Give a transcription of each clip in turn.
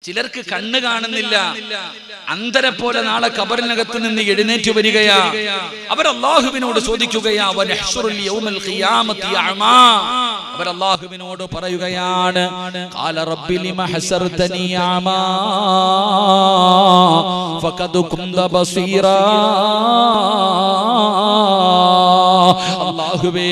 ചിലർക്ക് കണ്ണ് കാണുന്നില്ല, അന്ധരെ പോലെ നാളെ ഖബറിനകത്ത് നിന്ന് എഴുന്നേറ്റ് വരികയാ. അവർ അല്ലാഹുവിനോട് ചോദിക്കുകയാ, വനഹ്ശുറുൽ യൗമൽ ഖിയാമത്തി അഅമാ. അവർ അല്ലാഹുവിനോട് പറയുകയാണ്, ഖാല റബ്ബി ലിമ ഹസർതനി അഅമാ ഫഖദ് കുന്ത ബസീറാ. അല്ലാഹുവേ,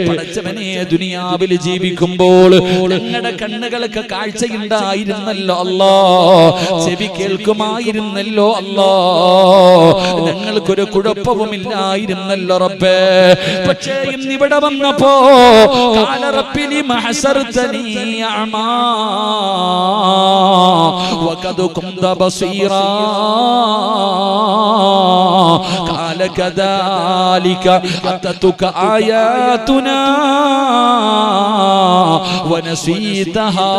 പടച്ചവനെ, ദുനിയാവിൽ ജീവിക്കുമ്പോൾ ഞങ്ങളുടെ കണ്ണുകൾക്ക് കാഴ്ചയുണ്ടായിരുന്നല്ലോ അല്ലാ, ചെവി കേൾക്കുമായിരുന്നല്ലോ അല്ലാ, ഞങ്ങൾക്കൊരു കുഴപ്പവുമില്ലായിരുന്നല്ലോ റബ്ബേ. പക്ഷേ ഇന്നിവിടെ വന്നപ്പോ ഖാല റബ്ബി ലിമ ഹസർതനി അഅമാ വഖദ് കുന്ത ബസീറാ. ഖാല കദാലിക അതതുക ആയാതുനാ വനസീതഹാ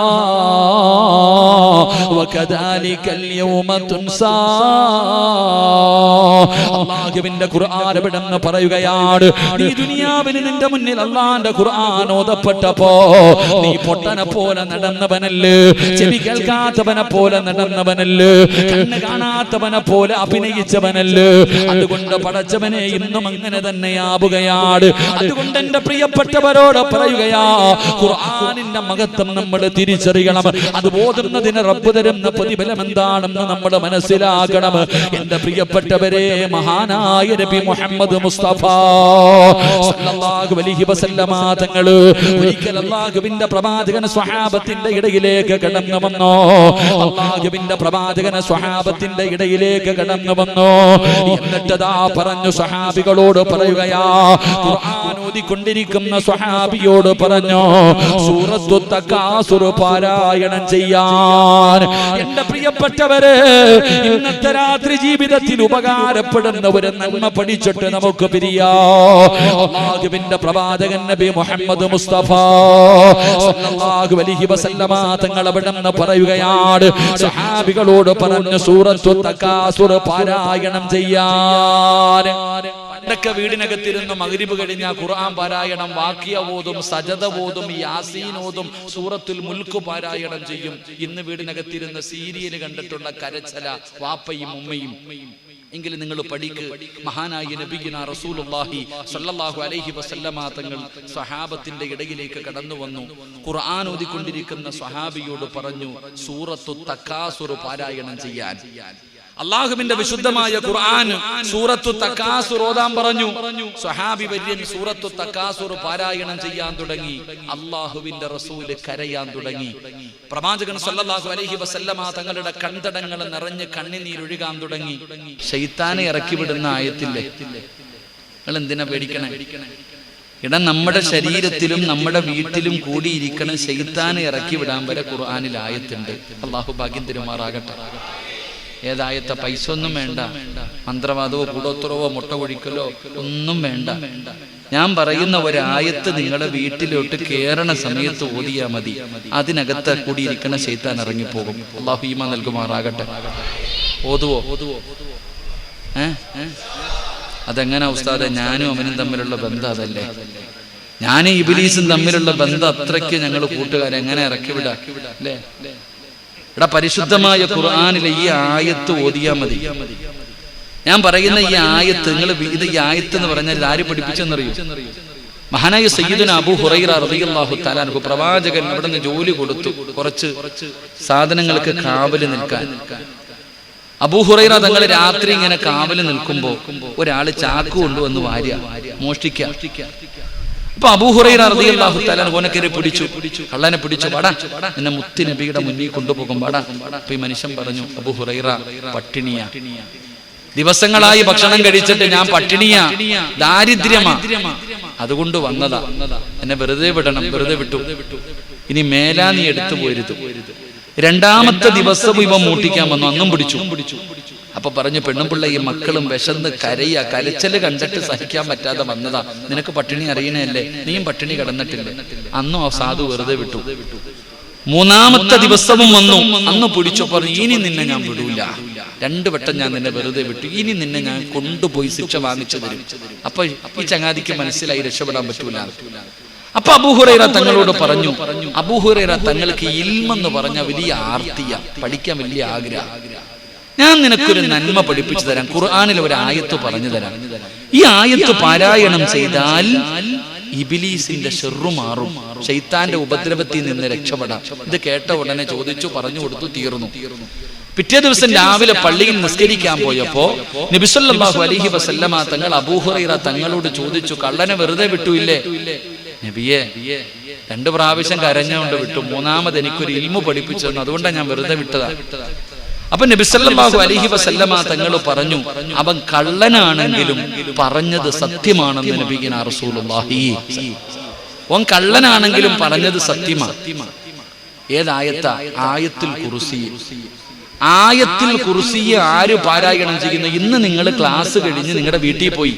വകദാലികൽ യൗമ തുൻസാ. അല്ലാഹുവിന്റെ ഖുർആൻ എവിടെന്ന് പറയുകയാണ്, നീ ദുനിയാവിൽ നിന്റെ മുന്നിൽ അല്ലാഹുവിന്റെ ഖുർആൻ ഓതപ്പെട്ടപ്പോ നീ പൊട്ടനെ പോലെ നടന്നവനല്ലേ, ചെവി കേൾക്കാത്തവനെ പോലെ നടന്നവനല്ലേ, കണ്ണ് കാണാത്തവനെ പോലെ അഭിനയിച്ചവനല്ലേ. അതുകൊണ്ട് പടച്ചവനെ ഇന്നും അങ്ങനെ തന്നെയാവുകയാണ്. അതുകൊണ്ട് എന്റെ പ്രിയപ്പെട്ടവരോട് പറയുകയാ, ഖുർആനിന്റെ മഹത്വം നമ്മൾ തിരിച്ചറിയണം. അത് ഓതുന്നതിന് റബ്ബ് തരുന്ന പ്രതിഫലം എന്താണെന്ന് നമ്മൾ മനസ്സിലാക്കണം. എന്റെ പ്രിയപ്പെട്ടവരെ, മഹാനായ നബി മുഹമ്മദ് മുസ്തഫ സല്ലല്ലാഹു അലൈഹി വസല്ലമ തങ്ങൾ ഒരിക്കൽ അല്ലാഹുവിന്റെ പ്രവാചകൻ സ്വഹാബത്തിന്റെ ഇടയിലേക്ക് കടന്നു വന്നു. അല്ലാഹുവിന്റെ പ്രവാചകൻ സ്വഹാബത്തിന്റെ ഇടയിലേക്ക് കടന്നു വന്നു. എന്നിട്ടതാ പറഞ്ഞു, സ്വഹാബികളോട് പറയുകയാ, ഖുർആൻ ഓതിക്കൊണ്ടിരിക്കുന്ന സ്വഹാബിയോട് പറഞ്ഞു, സൂറത്തു തകാസുർ പാരായണം ചെയ്യാൻ. എന്റെ പ്രിയപ്പെട്ടവരെ, ഇന്നത്തെ രാത്രി ജീവിതത്തിൽ ഉപകാരപ്പെടുന്ന ഒരു നന്മ പഠിച്ചിട്ട് നമുക്ക് പിരിയാ. അല്ലാഹുവിന്റെ പ്രവാചകൻ നബി മുഹമ്മദ് മുസ്തഫ സല്ലല്ലാഹു അലൈഹി വസല്ലമ തങ്ങൾ അവിടെന്ന് പറയുകയാണ്, സ്വഹാബികളോട് പറഞ്ഞു, സൂറത്തു തകാസുർ പാരായണം ചെയ്യാൻ. പണ്ടൊക്കെ വീടിനകത്തിരുന്ന് മഗ്രിബ് കഴിഞ്ഞാൽ ഖുർആൻ പാരായണം, വാക്കിയ ഓതും, സജദ ഓതും, യാസീൻ ഓതും, സൂറത്തുൽ മുൽക്ക് പാരായണം ചെയ്യും. ഇന്ന് വീടിനകത്തിരുന്ന് സീരിയൽ കണ്ടിട്ടുള്ള കരച്ചല വാപ്പയും ഉമ്മയും. എങ്കിലും നിങ്ങൾ പഠിക്ക്, മഹാനായ നബിയുന റസൂലുള്ളാഹി സ്വല്ലല്ലാഹു അലൈഹി വസല്ലമ തങ്ങൾ സ്വഹാബത്തിന്റെ ഇടയിലേക്ക് കടന്നു വന്നു. ഖുർആൻ ഓതിക്കൊണ്ടിരിക്കുന്ന സ്വഹാബിയോട് പറഞ്ഞു, സൂറത്തു തകാസുർ പാരായണം ചെയ്യാൻ. അല്ലാഹുവിന്റെ വിശുദ്ധമായ ഖുർആൻ സൂറത്തു തകാസുർ ഓതാൻ പറഞ്ഞു. സ്വഹാബി വര്യൻ സൂറത്തു തകാസുർ പാരായണം ചെയ്യാൻ തുടങ്ങി. അല്ലാഹുവിന്റെ റസൂൽ കരയാൻ തുടങ്ങി. പ്രവാചകൻ സല്ലല്ലാഹു അലൈഹി വസല്ലമ തങ്ങളുടെ കൺതടങ്ങൾ നിറഞ്ഞ് കണ്ണുനീരൊഴുകാൻ തുടങ്ങി. ശൈത്താനെ ഇറക്കി വിടുന്ന ആയത്തില്ലേ, നിങ്ങൾ എന്തിനാ പേടിക്കണേ? ഇടാ, നമ്മുടെ ശരീരത്തിലും നമ്മുടെ വീട്ടിലും കൂടിയിരിക്കണം ശൈത്താനെ ഇറക്കി വിടാൻ വരെ ഖുർആനിൽ ആയത്തുണ്ട്. അല്ലാഹു ഭാഗ്യം തരുമാറാകട്ടെ. ഏതായത്ത? പൈസ ഒന്നും വേണ്ട, മന്ത്രവാദമോ കൂടോത്രവോ മുട്ട കൊഴിക്കലോ ഒന്നും വേണ്ട. ഞാൻ പറയുന്ന ഒരായത്ത് നിങ്ങളുടെ വീട്ടിലോട്ട് കേറണ സമയത്ത് ഓതിയാ മതി. അതിനകത്ത് കൂടിയിരിക്കണ ശൈത്താൻ ഇറങ്ങിപ്പോകും. അല്ലാഹു ഈമാൻ നൽകുമാറാകട്ടെ. ഓതുവോ? അതെങ്ങനെ ഉസ്താദെ? ഞാനും അവനും തമ്മിലുള്ള ബന്ധം അതല്ലേ? ഞാനും ഇബ്ലീസും തമ്മിലുള്ള ബന്ധം അത്രയ്ക്ക് ഞങ്ങൾ കൂട്ടുകാരെങ്ങനെ ഇറക്കി വിടാ അല്ലേ? എടാ, പരിശുദ്ധമായ ഖുർആനിലെ ഈ ആയത്ത് ഓതിയാ മതി. ഞാൻ പറയുന്ന ഈ ആയത്ത്, നിങ്ങൾ ഇത് ഈ ആയത്ത് എന്ന് പറഞ്ഞാൽ ആര് പഠിപ്പിച്ചെന്നറിയോ? മഹാനായ സയ്യിദുന അബൂ ഹുറൈറ റളിയല്ലാഹു തആല അൻഹു പ്രവാചകൻ അവിടെ നിന്ന് ജോലി കൊടുത്തു, കുറച്ച് സാധനങ്ങൾക്ക് കാവല് നിൽക്കാൻ. അബൂ ഹുറൈറ തങ്ങൾ രാത്രി ഇങ്ങനെ കാവല് നിൽക്കുമ്പോ ഒരാള് ചാക്ക് കൊണ്ടുവന്ന് വാര്യ മോഷ്ടിക്കാം. അപ്പൊ അബൂ ഹുറൈറ റളിയല്ലാഹു തആല ഓനക്കരെ പിടിച്ചു, കള്ളനെ പിടിച്ചു. വാടാ, എന്നെ മുത്തി നബിയുടെ മുന്നിൽ കൊണ്ടുപോകും, വാടാ. അപ്പൊ ഈ മനുഷ്യൻ പറഞ്ഞു, അബൂ ഹുറൈറ പട്ടിണിയാ, ദിവസങ്ങളായി ഭക്ഷണം കഴിച്ചിട്ട് ഞാൻ പട്ടിണിയാ, ദാരിദ്ര്യമാ, അതുകൊണ്ട് വന്നതാ, എന്നെ വെറുതെ വിടണം. വെറുതെ വിട്ടു. ഇനി മേലാ നീ എടുത്തു പോരുത്. രണ്ടാമത്തെ ദിവസവും ഇവ മൂട്ടിക്കാൻ വന്നു, അന്നും പിടിച്ചു. അപ്പൊ പറഞ്ഞു, പെണ്ണുപിള്ള ഈ മക്കളും വിശന്ന് കരയാ, കരച്ചല് കണ്ടിട്ട് സഹിക്കാൻ പറ്റാതെ വന്നതാ, നിനക്ക് പട്ടിണി അറിയണല്ലേ, നീയും പട്ടിണി കിടന്നിട്ടില്ലേ. അന്നും ആ സാധു വെറുതെ വിട്ടു. മൂന്നാമത്തെ ദിവസവും വന്നു, അന്ന് പിടിച്ചു. പറഞ്ഞു, ഇനി നിന്നെ ഞാൻ വിടൂല, 2 വട്ടം ഞാൻ നിന്നെ വെറുതെ വിട്ടു, ഇനി നിന്നെ ഞാൻ കൊണ്ടുപോയി ശിക്ഷ വാങ്ങിച്ചു തരും. അപ്പൊ ഈ ചങ്ങാതിക്ക് മനസ്സിലായി രക്ഷപ്പെടാൻ പറ്റൂല. അപ്പൊ അബൂ ഹുറൈറ തങ്ങളോട് പറഞ്ഞു, അബൂ ഹുറൈറ തങ്ങൾക്ക് ഇൽമെന്ന് പറഞ്ഞ വലിയ ആർത്തിയ, പഠിക്കാൻ വലിയ ആഗ്രഹം. ഞാൻ നിനക്കൊരു നന്മ പഠിപ്പിച്ചു തരാം, ഖുർആനിൽ ഒരു ആയത്ത് പറഞ്ഞു തരാം. ഈ ആയത്ത് പാരായണം ചെയ്താൽ ഇബ്ലീസിന്റെ ശർറു മാറും, ശൈത്താന്റെ ഉപദ്രവത്തിൽ നിന്ന് രക്ഷപ്പെടാം. ഇത് കേട്ട ഉടനെ ചോദിച്ചു, പറഞ്ഞു കൊടുത്തു, തീർന്നു. പിറ്റേ ദിവസം രാവിലെ പള്ളിയിൽ നിസ്കരിക്കാൻ പോയപ്പോ നബി സല്ലല്ലാഹു അലൈഹി വസല്ലമ തങ്ങൾ അബൂ ഹുറൈറ തങ്ങളോട് ചോദിച്ചു, കള്ളനെ വെറുതെ വിട്ടുയില്ലേ? നബിയെ, 2 പ്രാവശ്യം കരഞ്ഞുകൊണ്ട് വിട്ടു, 3ാമത് എനിക്കൊരു ഇൽമു പഠിപ്പിച്ചു തന്നു, അതുകൊണ്ടാണ് ഞാൻ വെറുതെ വിട്ടതാ. അപ്പൊ നബി സല്ലല്ലാഹു അലൈഹി വസല്ലമ തങ്ങൾ പറഞ്ഞു, അവൻ കള്ളനാണെങ്കിലും പറഞ്ഞത് സത്യമാണെന്ന് നബിയിനാ റസൂലുള്ളാഹി. അവൻ കള്ളനാണെങ്കിലും പറഞ്ഞത് സത്യമാണ്. ഏതായത്താ? ആയത്തുൽ കുർസി. ആയത്തുൽ കുർസി ആര് പാരായണം ചെയ്യുന്ന? ഇന്ന് നിങ്ങൾ ക്ലാസ് കഴിഞ്ഞ് നിങ്ങളുടെ വീട്ടിൽ പോയി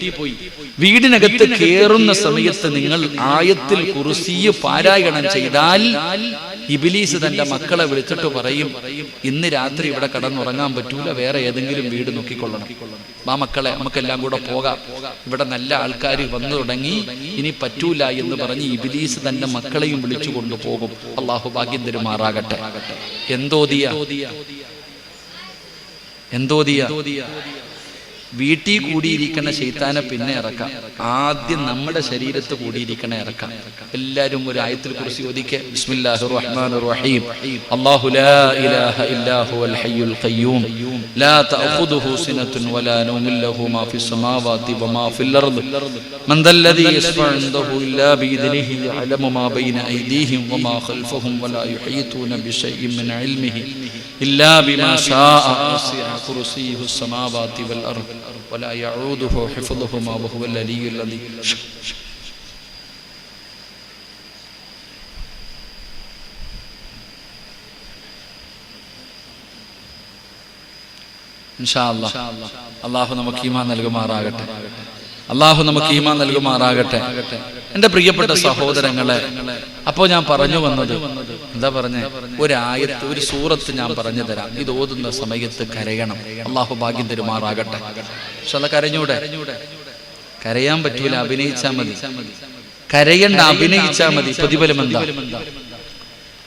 വീടിനകത്ത് കേറുന്ന സമയത്ത് നിങ്ങൾ ആയത്തുൽ കുർസി പാരായണം ചെയ്താൽ ഇബ്ലീസ് തന്റെ മക്കളെ വിളിച്ചിട്ട് പറയും, ഇന്ന് രാത്രി ഇവിടെ കടന്നുറങ്ങാൻ പറ്റൂല, വേറെ ഏതെങ്കിലും വീട് നോക്കിക്കൊള്ളണം. ആ മക്കളെ, നമുക്കെല്ലാം കൂടെ പോകാം, ഇവിടെ നല്ല ആൾക്കാർ വന്നു തുടങ്ങി, ഇനി പറ്റൂല എന്ന് പറഞ്ഞ് ഇബ്ലീസ് തന്റെ മക്കളെയും വിളിച്ചു കൊണ്ടുപോകും. അള്ളാഹു ഭാഗ്യം തരുമാറാകട്ടെ. എന്തോദിയ വീട്ടിൽ കൂടിയിരിക്കുന്ന ശൈത്താനെ പിന്നെ ഇറക്കാം. ആദ്യം നമ്മുടെ ശരീരത്ത് കൂടിയിരിക്കണ ഇറക്കാം. എല്ലാരും ഒരു ആയത്തുൽ കുർസി ഓതിക്കെ. ബിസ്മില്ലാഹിർ റഹ്മാനിർ റഹീം. അല്ലാഹു ലാ ഇലാഹ ഇല്ലാ ഹുവൽ ഹയ്യുൽ ഖയ്യൂം ലാ തഅഖുദുഹു സിനത്തുൻ വലാ നൗമുൻ ലഹു മാ ഫിസ് സമാവാതി വമാ ഫിൽ അർദ് മൻ ദല്ലദീ യശ്ഫഉ ഇൻദഹു ഇല്ലാ ബിഇദ്നിഹി യഅലമു മാ ബൈന അയ്ദീഹിം വമാ ഖൽഫഹും വലാ യുഹീതൂന ബിശൈഇൻ മിൻ ഇൽമിഹി ഇല്ലാ ബിമാ ശാഅ വസിഅ കുർസിയ്യുഹുസ് സമാവാതി വൽ അർദ് ولا يعوده حفظهما وهو العلي العظيم. ഇൻഷാ അല്ലാഹ് അല്ലാഹു നമുക്ക് ഈമാൻ നൽകുമാറാകട്ടെ. അല്ലാഹു നമുക്ക് ഈമാൻ നൽകുമാറാകട്ടെ. എൻ്റെ പ്രിയപ്പെട്ട സഹോദരങ്ങളെ, അപ്പോൾ ഞാൻ പറഞ്ഞു വന്നത് എന്താ പറഞ്ഞേ? ഒരു ആയത്ത്, ഒരു സൂറത്ത് ഞാൻ പറഞ്ഞു തരാം. ഇത് ഓതുന്ന സമയത്ത് കരയണം. അല്ലാഹു ഭാഗ്യം തരുമാറാകട്ടെ. പക്ഷെ അത് കരഞ്ഞൂടെ? കരയാൻ പറ്റൂല, അഭിനയിച്ചാൽ മതി. കരയണ്ട, അഭിനയിച്ചാൽ മതി. പ്രതിഫലം എന്താ?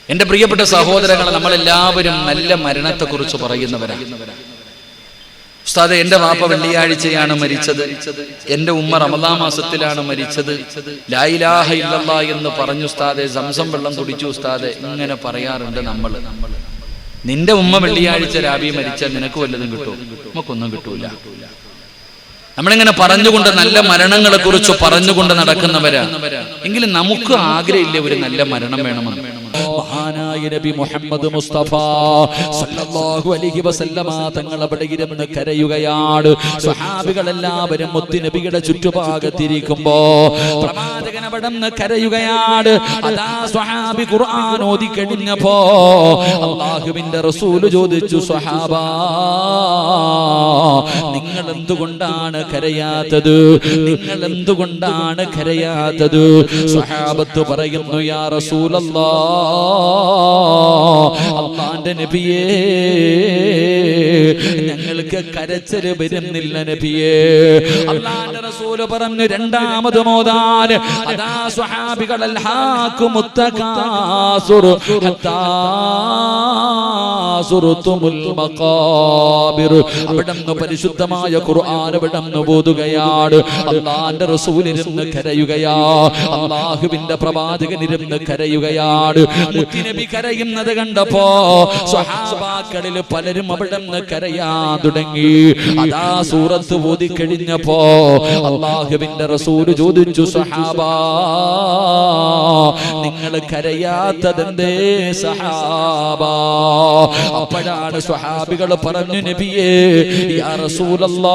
എൻ്റെ പ്രിയപ്പെട്ട സഹോദരങ്ങളെ, നമ്മളെല്ലാവരും നല്ല മരണത്തെക്കുറിച്ച് പറയുന്നവരാണ്. ഉസ്താദെ, എന്റെ വാപ്പ വെള്ളിയാഴ്ചയാണ് മരിച്ചത്, എന്റെ ഉമ്മ റമദാൻ മാസത്തിലാണ് മരിച്ചത്, ലാ ഇലാഹ ഇല്ലല്ലാഹ് എന്ന് പറഞ്ഞു ഉസ്താദെ, സംസം വെള്ളം കുടിച്ചു ഉസ്താദെ, ഇങ്ങനെ പറയാറുണ്ട് നമ്മൾ. നിന്റെ ഉമ്മ വെള്ളിയാഴ്ച രാവി മരിച്ചാൽ നിനക്ക് വല്ലതും കിട്ടുമോ? നമുക്കൊന്നും കിട്ടൂല. നമ്മളിങ്ങനെ പറഞ്ഞുകൊണ്ട് നല്ല മരണങ്ങളെ കുറിച്ച് പറഞ്ഞുകൊണ്ട് നടക്കുന്നവരാ. എങ്കിലും നമുക്ക് ആഗ്രഹമില്ലേ ഒരു നല്ല മരണം വേണമെന്ന്? മഹാനായ നബി മുഹമ്മദ് മുസ്തഫ സല്ലല്ലാഹു അലൈഹി വസല്ലമ തങ്ങൾ അവിടെ ഇരുന്ന് കരയുകയാണ്. സ്വഹാബികളെല്ലാവരും മുത്ത് നബിയുടെ ചുറ്റുഭാഗത്തിരിക്കുമ്പോ പ്രവാചകൻ അവിടെ നിന്ന് കരയുകയാണ്. അതാ സ്വഹാബി ഖുർആൻ ഓതി കഴിഞ്ഞപ്പോ അല്ലാഹുവിന്റെ റസൂൽ ചോദിച്ചു, സ്വഹാബ, നിങ്ങൾ എന്തുകൊണ്ടാണ് കരയാത്തത്? നിങ്ങൾ എന്തുകൊണ്ടാണ് കരയാത്തത്? സ്വഹാബത്ത് പറയുന്നു, യാ റസൂലല്ലാഹ്, അല്ലാഹുവിന്റെ നബിയേ, ഞങ്ങൾക്ക് കരച്ചിൽ വരുന്നില്ല നബിയേ. അല്ലാഹുവിന്റെ റസൂൽ പറഞ്ഞു, രണ്ടാമത് മോദാൻ. അതാ സ്വഹാബികൾ അൽഹാകുമുത് തകാസുർ ഹത്താ സുർതുമുൽ മഖാബിർ. അവിടുന്ന് പരിശുദ്ധമായ ഖുർആൻ അവിടുന്ന് ഓതുകയാണ്. അല്ലാഹുവിന്റെ റസൂൽ ഇരുന്ന് കരയുകയാ. അല്ലാഹുവിന്റെ പ്രവാചകൻ ഇരുന്ന് കരയുകയാണ്. മുത്തുനബി കരയുന്നത് കണ്ടപ്പോ സ്വഹാബാക്കളിൽ പലരും അവിടെ നിന്ന് കരയാൻ തുടങ്ങി. അതാ സൂറത്ത് ഓതി കഴിഞ്ഞപ്പോ അല്ലാഹുവിന്റെ റസൂൽ ചോദിച്ചു, സ്വഹാബാ, നിങ്ങൾ കരയാത്തതെന്തേ സഹാബാ? അപ്പോഴാണ് സ്വഹാബികൾ പറഞ്ഞു, നബിയേ, യാ റസൂലല്ലാഹ്,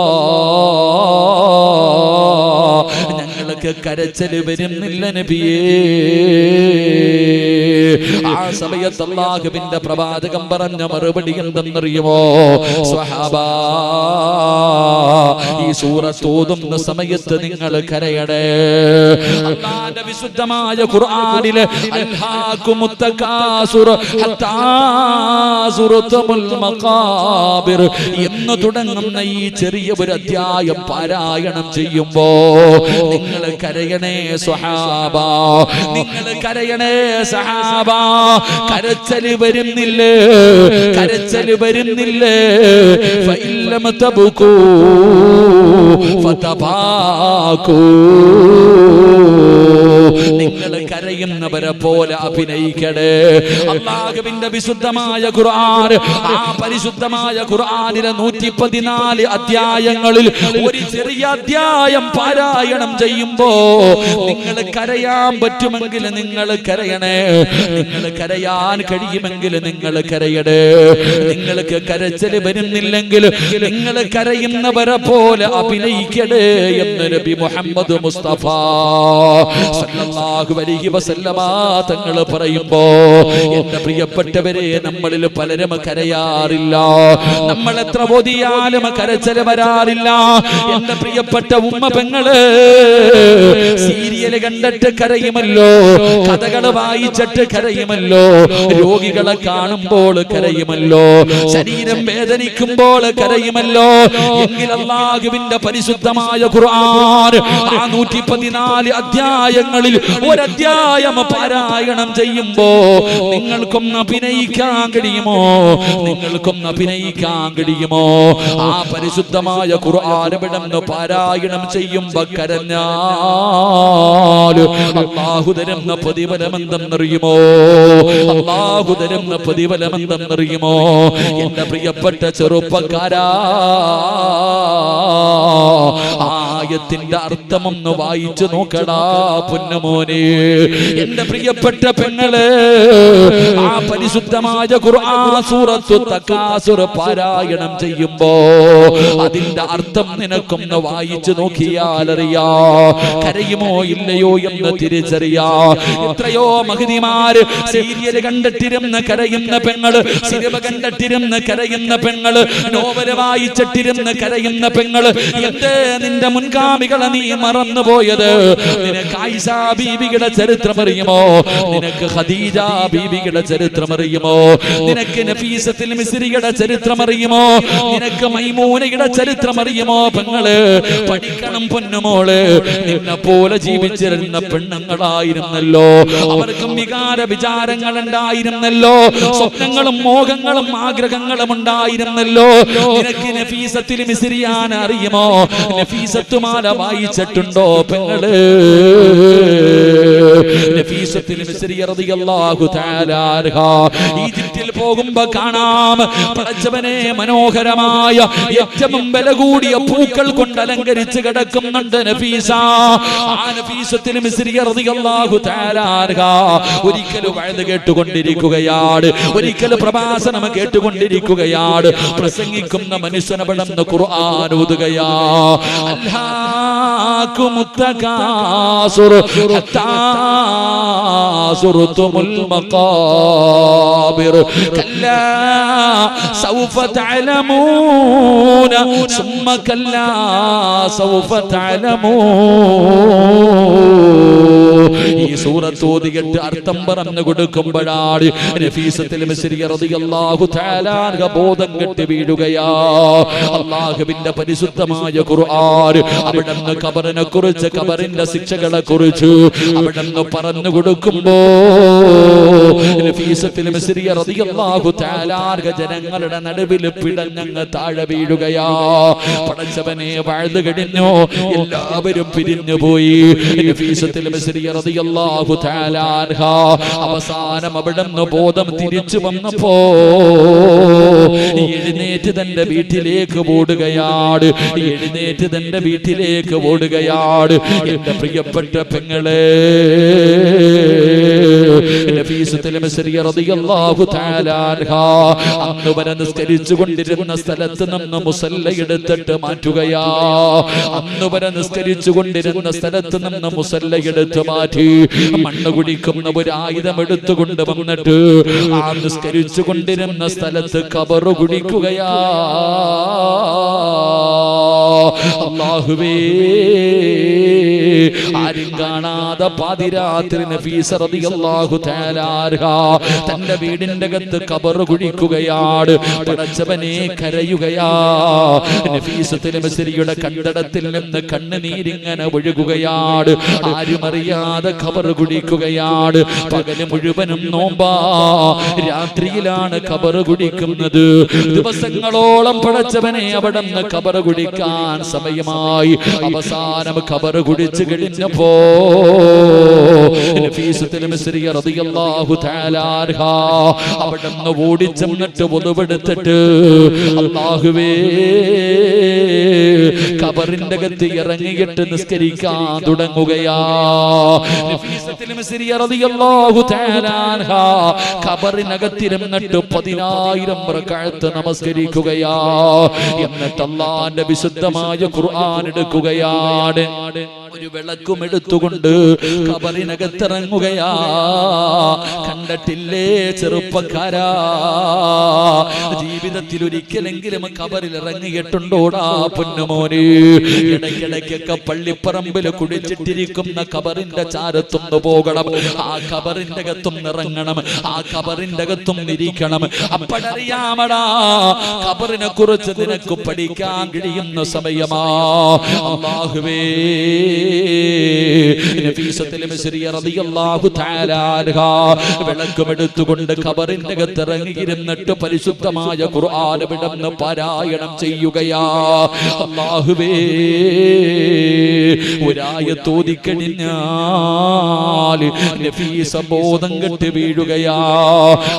ഞങ്ങൾക്ക് കരച്ചിൽ വരുന്നില്ല നബിയേ. ആ സമയത്ത് അല്ലാഹുവിന്റെ പ്രവാചകൻ പറഞ്ഞ മറുപടി എന്തെന്നറിയുമോ? സ്വഹാബാ, ഈ സൂറത്ത് ഓതുന്ന സമയത്ത് നിങ്ങൾ കരയണേ. അല്ലാഹുവിന്റെ വിശുദ്ധമായ ഖുർആനിലെ അൽഹാകുമുത് തകാസുർ ഹത്താ സുർതുമുൽ മഖാബിർ എന്ന് തുടങ്ങുന്ന ഈ ചെറിയ ഒരു അധ്യായം പാരായണം ചെയ്യുമ്പോ നിങ്ങൾ കരയണേ സ്വഹാബ, നിങ്ങൾ കരയണേ സഹാബ. കരച്ചല് വരുന്നില്ലേ, കരച്ചല് വരുന്നില്ലേ. ഫഇല്ലം തബ്കൂ ഫതബാകൂ. നിങ്ങൾ കരയുന്നവരെ പോലെ അഭിനയിക്കണേ. അല്ലാഹുവിന്റെ വിശുദ്ധമായ ഖുർആൻ, ആ പരിശുദ്ധമായ ഖുർആനിലെ 114 അധ്യായങ്ങളിൽ ഒരു ചെറിയ അധ്യായം പാരായണം ചെയ്യുമ്പോ നിങ്ങൾ കരയാൻ പറ്റുമെങ്കിൽ നിങ്ങൾ കരയണേ. നിങ്ങൾ കരയാൻ കഴിയുമെങ്കിൽ നിങ്ങൾ കരയണേ. നിങ്ങൾക്ക് കരച്ചല് വരുന്നില്ലെങ്കിൽ നിങ്ങൾ കരയുന്നവരെ പോലെ അഭിനയിക്കണേ എന്ന് നബി മുഹമ്മദ് മുസ്തഫ സല്ലല്ലാഹു അലൈഹി വസല്ലമ തങ്ങൾ പറയുമ്പോ, എന്റെ പ്രിയപ്പെട്ടവരെ, നമ്മളിൽ പലരും കരയാറില്ല. നമ്മൾ എത്ര ഓതിയാലും കരച്ചല് വരാറില്ല. എന്റെ പ്രിയപ്പെട്ട ഉമ്മ പെങ്ങള് സീരിയല് കണ്ടിട്ട് കരയുമല്ലോ, കഥകള് വായിച്ചിട്ട് കരയുമല്ലോ, രോഗികളെ കാണുമ്പോൾ കരയുമല്ലോ, ശരീരം വേദനിക്കുമ്പോൾ കരയുമല്ലോ. എങ്കിൽ അല്ലാഹുവിന്റെ പരിശുദ്ധമായ ഖുർആൻ ആ 114 അധ്യായങ്ങളിൽ ഒരധ്യായം പാരായണം ചെയ്യുമ്പോ നിങ്ങൾക്കൊന്ന് അഭിനയിക്കാൻ കഴിയുമോ? നിങ്ങൾക്കൊന്ന് അഭിനയിക്കാൻ കഴിയുമോ? ആ പരിശുദ്ധമായ ഖുർആൻ ഇവിടുന്ന് പാരായണം ചെയ്യുമ്പോ കരഞ്ഞാൽ അല്ലാഹു തരുന്ന പ്രതിഫലം എന്തെന്നറിയുമോ? അല്ലാഹു തരുന്ന പ്രതിഫലം എന്തെന്നറിയുമോ? എന്റെ പ്രിയപ്പെട്ട ചെറുപ്പക്കാരാ, ആയത്തിന്റെ അർത്ഥമൊന്ന് വായിച്ചു നോക്കടാ പൊന്നുമോനെ. എന്റെ പ്രിയപ്പെട്ട പെങ്ങളെ, ആ പരിശുദ്ധമായ ഖുർആൻ സൂറത്തു തകാസുർ പാരായണം ചെയ്യുമ്പോ അതിന്റെ അർത്ഥം നിനക്കൊന്ന് വായിച്ചു നോക്കിയാൽ അറിയാ. കരയുമോ ഇല്ലയോ എന്ന് തിരിച്ചറിയാ. എത്രയോ മഹതിമാര് സീരിയല് കണ്ടിട്ടിരുന്ന് കരയുന്ന പെങ്ങള്, സിനിമ കണ്ടിട്ടിരുന്ന് കരയുന്ന പെങ്ങള്, നോവല് വായിച്ചിട്ടിരുന്ന് കരയുന്ന പെങ്ങള്, എന്തേ നിന്റെ മുൻഗാമികളെ നീ മറന്നുപോയത്? നിനക്ക് ആയിഷ ബീവിയുടെ ചരിത്രം അറിയുമോ? നിനക്ക് ഖദീജ ബീവിയുടെ ചരിത്രം അറിയുമോ? നിനക്ക് നഫീസത്തുൽ മിസ്രിയുടെ ചരിത്രം അറിയുമോ? നിനക്ക് മൈമൂനയുടെ ചരിത്രം അറിയുമോ? പെങ്ങള് പഠിക്കണം പൊന്നുമോള്. നിന്നെ പോലെ ജീവിച്ചിരുന്ന പെണ്ണുങ്ങളായിരുന്നല്ലോ, അവർക്കും വികാര വിചാരങ്ങൾ ഉണ്ടായിരുന്നല്ലോ, സ്വപ്നങ്ങളും മോഹങ്ങളും ആഗ്രഹങ്ങളും ഉണ്ടായിരുന്നല്ലോ. നിനക്ക് നഫീസത്തുൽ മിസ്രിയാൻ അറിയുമോ? നഫീസത്തുമാല വായിച്ചിട്ടുണ്ടോ പെങ്ങള്? നഫീസത്തുൽ മിസ്രി റളിയല്ലാഹു തആല അൻഹ ഈജിപ്തിൽ പോകുമ്പോ കാണാം, പടച്ചവനെ, മനോഹരമായ ഏറ്റവും വില കൂടിയ പൂക്കൾ കൊണ്ട് അലങ്കരിച്ച് കിടക്കുന്നുണ്ട് നഫീസ. ആ നഫീസത്തുൽ മിസ്രി റളിയല്ലാഹു തആല അൻഹ ഒരിക്കലും വഅദ് കേട്ടുകൊണ്ടിരിക്കുകയാണ്, ഒരിക്കലും പ്രഭാഷണം കേട്ടുകൊണ്ടിരിക്കുകയാണ്. പ്രസംഗിക്കുന്ന മനുഷ്യനവിടുന്ന് ഖുർആൻ ഓതുകയാ. അൽഹാകുമുത് തകാസുർ ഹത്താ സുർതുമുൽ മഖാബിർ കല്ലാ സൗഫ തഅലമൂന സുമ്മ കല്ലാ സൗഫ തഅലമൂൻ. ഈ സൂറത്ത് ഓതിയിട്ട് അർത്ഥം പറഞ്ഞു കൊടുക്കുമ്പോഴാണ് നഫീസത്തുൽ മിസ്രി റളിയല്ലാഹു തആല അൻഹ ബോധം കെട്ട് വീഴുകയാ. അല്ലാഹുവിന്റെ പരിശുദ്ധമായ ഖുർആൻ അവിടുന്ന് ഖബറിനെ കുറിച്ച്, ഖബറിന്റെ ശിക്ഷകളെ കുറിച്ച് അവിടുന്ന് പറഞ്ഞു കൊടുക്കുമ്പോ നഫീസത്തുൽ മിസ്രി റളിയല്ലാഹു തആല അൻഹ ജനങ്ങളുടെ നടുവിൽ പിടഞ്ഞങ്ങ് താഴെ വീഴുകയാ. പടച്ചവനെ, വഅദ് കഴിഞ്ഞു, എല്ലാവരും പിരിഞ്ഞു പോയി. നഫീസത്തുൽ മിസ്രി റളിയല്ലാഹു തആല അൻഹ അവസാനം അവിടുന്ന് ബോധം തിരിച്ചു വന്നപ്പോ എഴുന്നേറ്റ് തന്റെ വീട്ടിലേക്ക് ഓടുകയാണ്, എഴുന്നേറ്റ് തന്റെ വീട്ടിലേക്ക് ഓടുകയാണ്. എന്റെ പ്രിയപ്പെട്ട പെങ്ങളെ, നഫീസത്തുൽ മിസ്രി റളിയല്ലാഹു തആല അൻഹ അന്ന് വരെ നിസ്കരിച്ചു കൊണ്ടിരുന്ന സ്ഥലത്ത് നിന്ന് മുസല്ല എടുത്തിട്ട് മാറ്റുകയാ. അന്ന് വരെ നിസ്കരിച്ചു കൊണ്ടിരുന്ന സ്ഥലത്ത് നിന്ന് മുസല്ല എടുത്ത് മാറ്റി മണ്ണ് കുടിക്കുന്ന ഒരു ആയുധം എടുത്തുകൊണ്ട് വന്നിട്ട് ആ നിസ്കരിച്ചു കൊണ്ടിരുന്ന സ്ഥലത്ത് ഖബറ് കുടിക്കുകയാ. അല്ലാഹുവേ, ആ ആരും കാണാതെ പാതിരാത്രി നഫീസ റളിയല്ലാഹു തആല അൻഹാ തന്റെ വീടിന്റെ അകത്ത് ഖബർ കുഴിക്കുകയാണ്. പടച്ചവനെ കരയുകയാ. നഫീസത്തുൽ മിസ്രിയുടെ കണ്ടടത്തിൽ നിന്ന് കണ്ണുനീരിങ്ങനെ ഒഴുകുകയാണ്. ആരും അറിയാതെ ഖബർ കുഴിക്കുകയാണ്. പകല് മുഴുവനും നോമ്പാ, രാത്രിയിലാണ് ഖബർ കുഴിക്കുന്നത്. ദിവസങ്ങളോളം പടച്ചവനെ അവിടെ നിന്ന് ഖബർ കുഴിക്കാൻ സമയമായി. അവസാനം ഖബർ കുഴിച്ചു കഴിഞ്ഞപ്പോ നഫീസത്തുൽ മിസ്രി റളിയല്ലാഹു തആല അൻഹാ അവിടെ നിന്ന് ഓടിച്ചെന്നിട്ട് വുളുവെടുത്തിട്ട് അല്ലാഹുവേ ഖബറിന്റെ അകത്ത് ഇറങ്ങിയിട്ട് നിസ്കരിക്കാൻ തുടങ്ങുകയാ. നഫീസത്തുൽ മിസ്രി റളിയല്ലാഹു തആല അൻഹാ ഖബറിനകത്തിരുന്നിട്ട് 10,000 റക്അത്ത് നമസ്കരിക്കുകയാ. എന്നിട്ട് അല്ലാഹുവിന്റെ വിശുദ്ധമായ ഖുർആൻ എടുക്കുകയാണ്. ഒരു വിളക്കും എടുത്തുകൊണ്ട് ഖബറിനകത്തിറങ്ങുകയാ. കണ്ടിട്ടില്ലേ ചെറുപ്പക്കാരാ, ജീവിതത്തിൽ ഒരിക്കലെങ്കിലും ഖബറിൽ ഇറങ്ങിയിട്ടുണ്ടോടാ പൊന്നുമോനെ? ഇടയ്ക്കിടയ്ക്കൊക്കെ പള്ളിപ്പറമ്പിൽ കുടിച്ചിട്ടിരിക്കുന്ന ഖബറിന്റെ ചാരത്തൊന്ന് പോകണം. ആ ഖബറിന്റെ അകത്തും ഇറങ്ങണം, ആ ഖബറിന്റെ അകത്തും ഇരിക്കണം. അപ്പഴറിയാമടാ ഖബറിനെ കുറിച്ച് നിനക്ക് പഠിക്കാൻ കഴിയുന്ന സമയമാ. അല്ലാഹുവേ നഫീസത്തുൽ മിസ്രി റളിയല്ലാഹു തആല അൻഹാ വിളക്കുമെടുത്തുകൊണ്ട് ഖബറിന്റെ അകത്ത് ഇറങ്ങിയിരുന്നിട്ട് പരിശുദ്ധമായ ഖുർആൻ വിടന്ന് പാരായണം ചെയ്യുകയാ. അല്ലാഹുവേ ഒരായത്ത് ഓതിക്കഴിഞ്ഞാൽ നഫീസ ബോധം കെട്ട് വീഴുകയാ.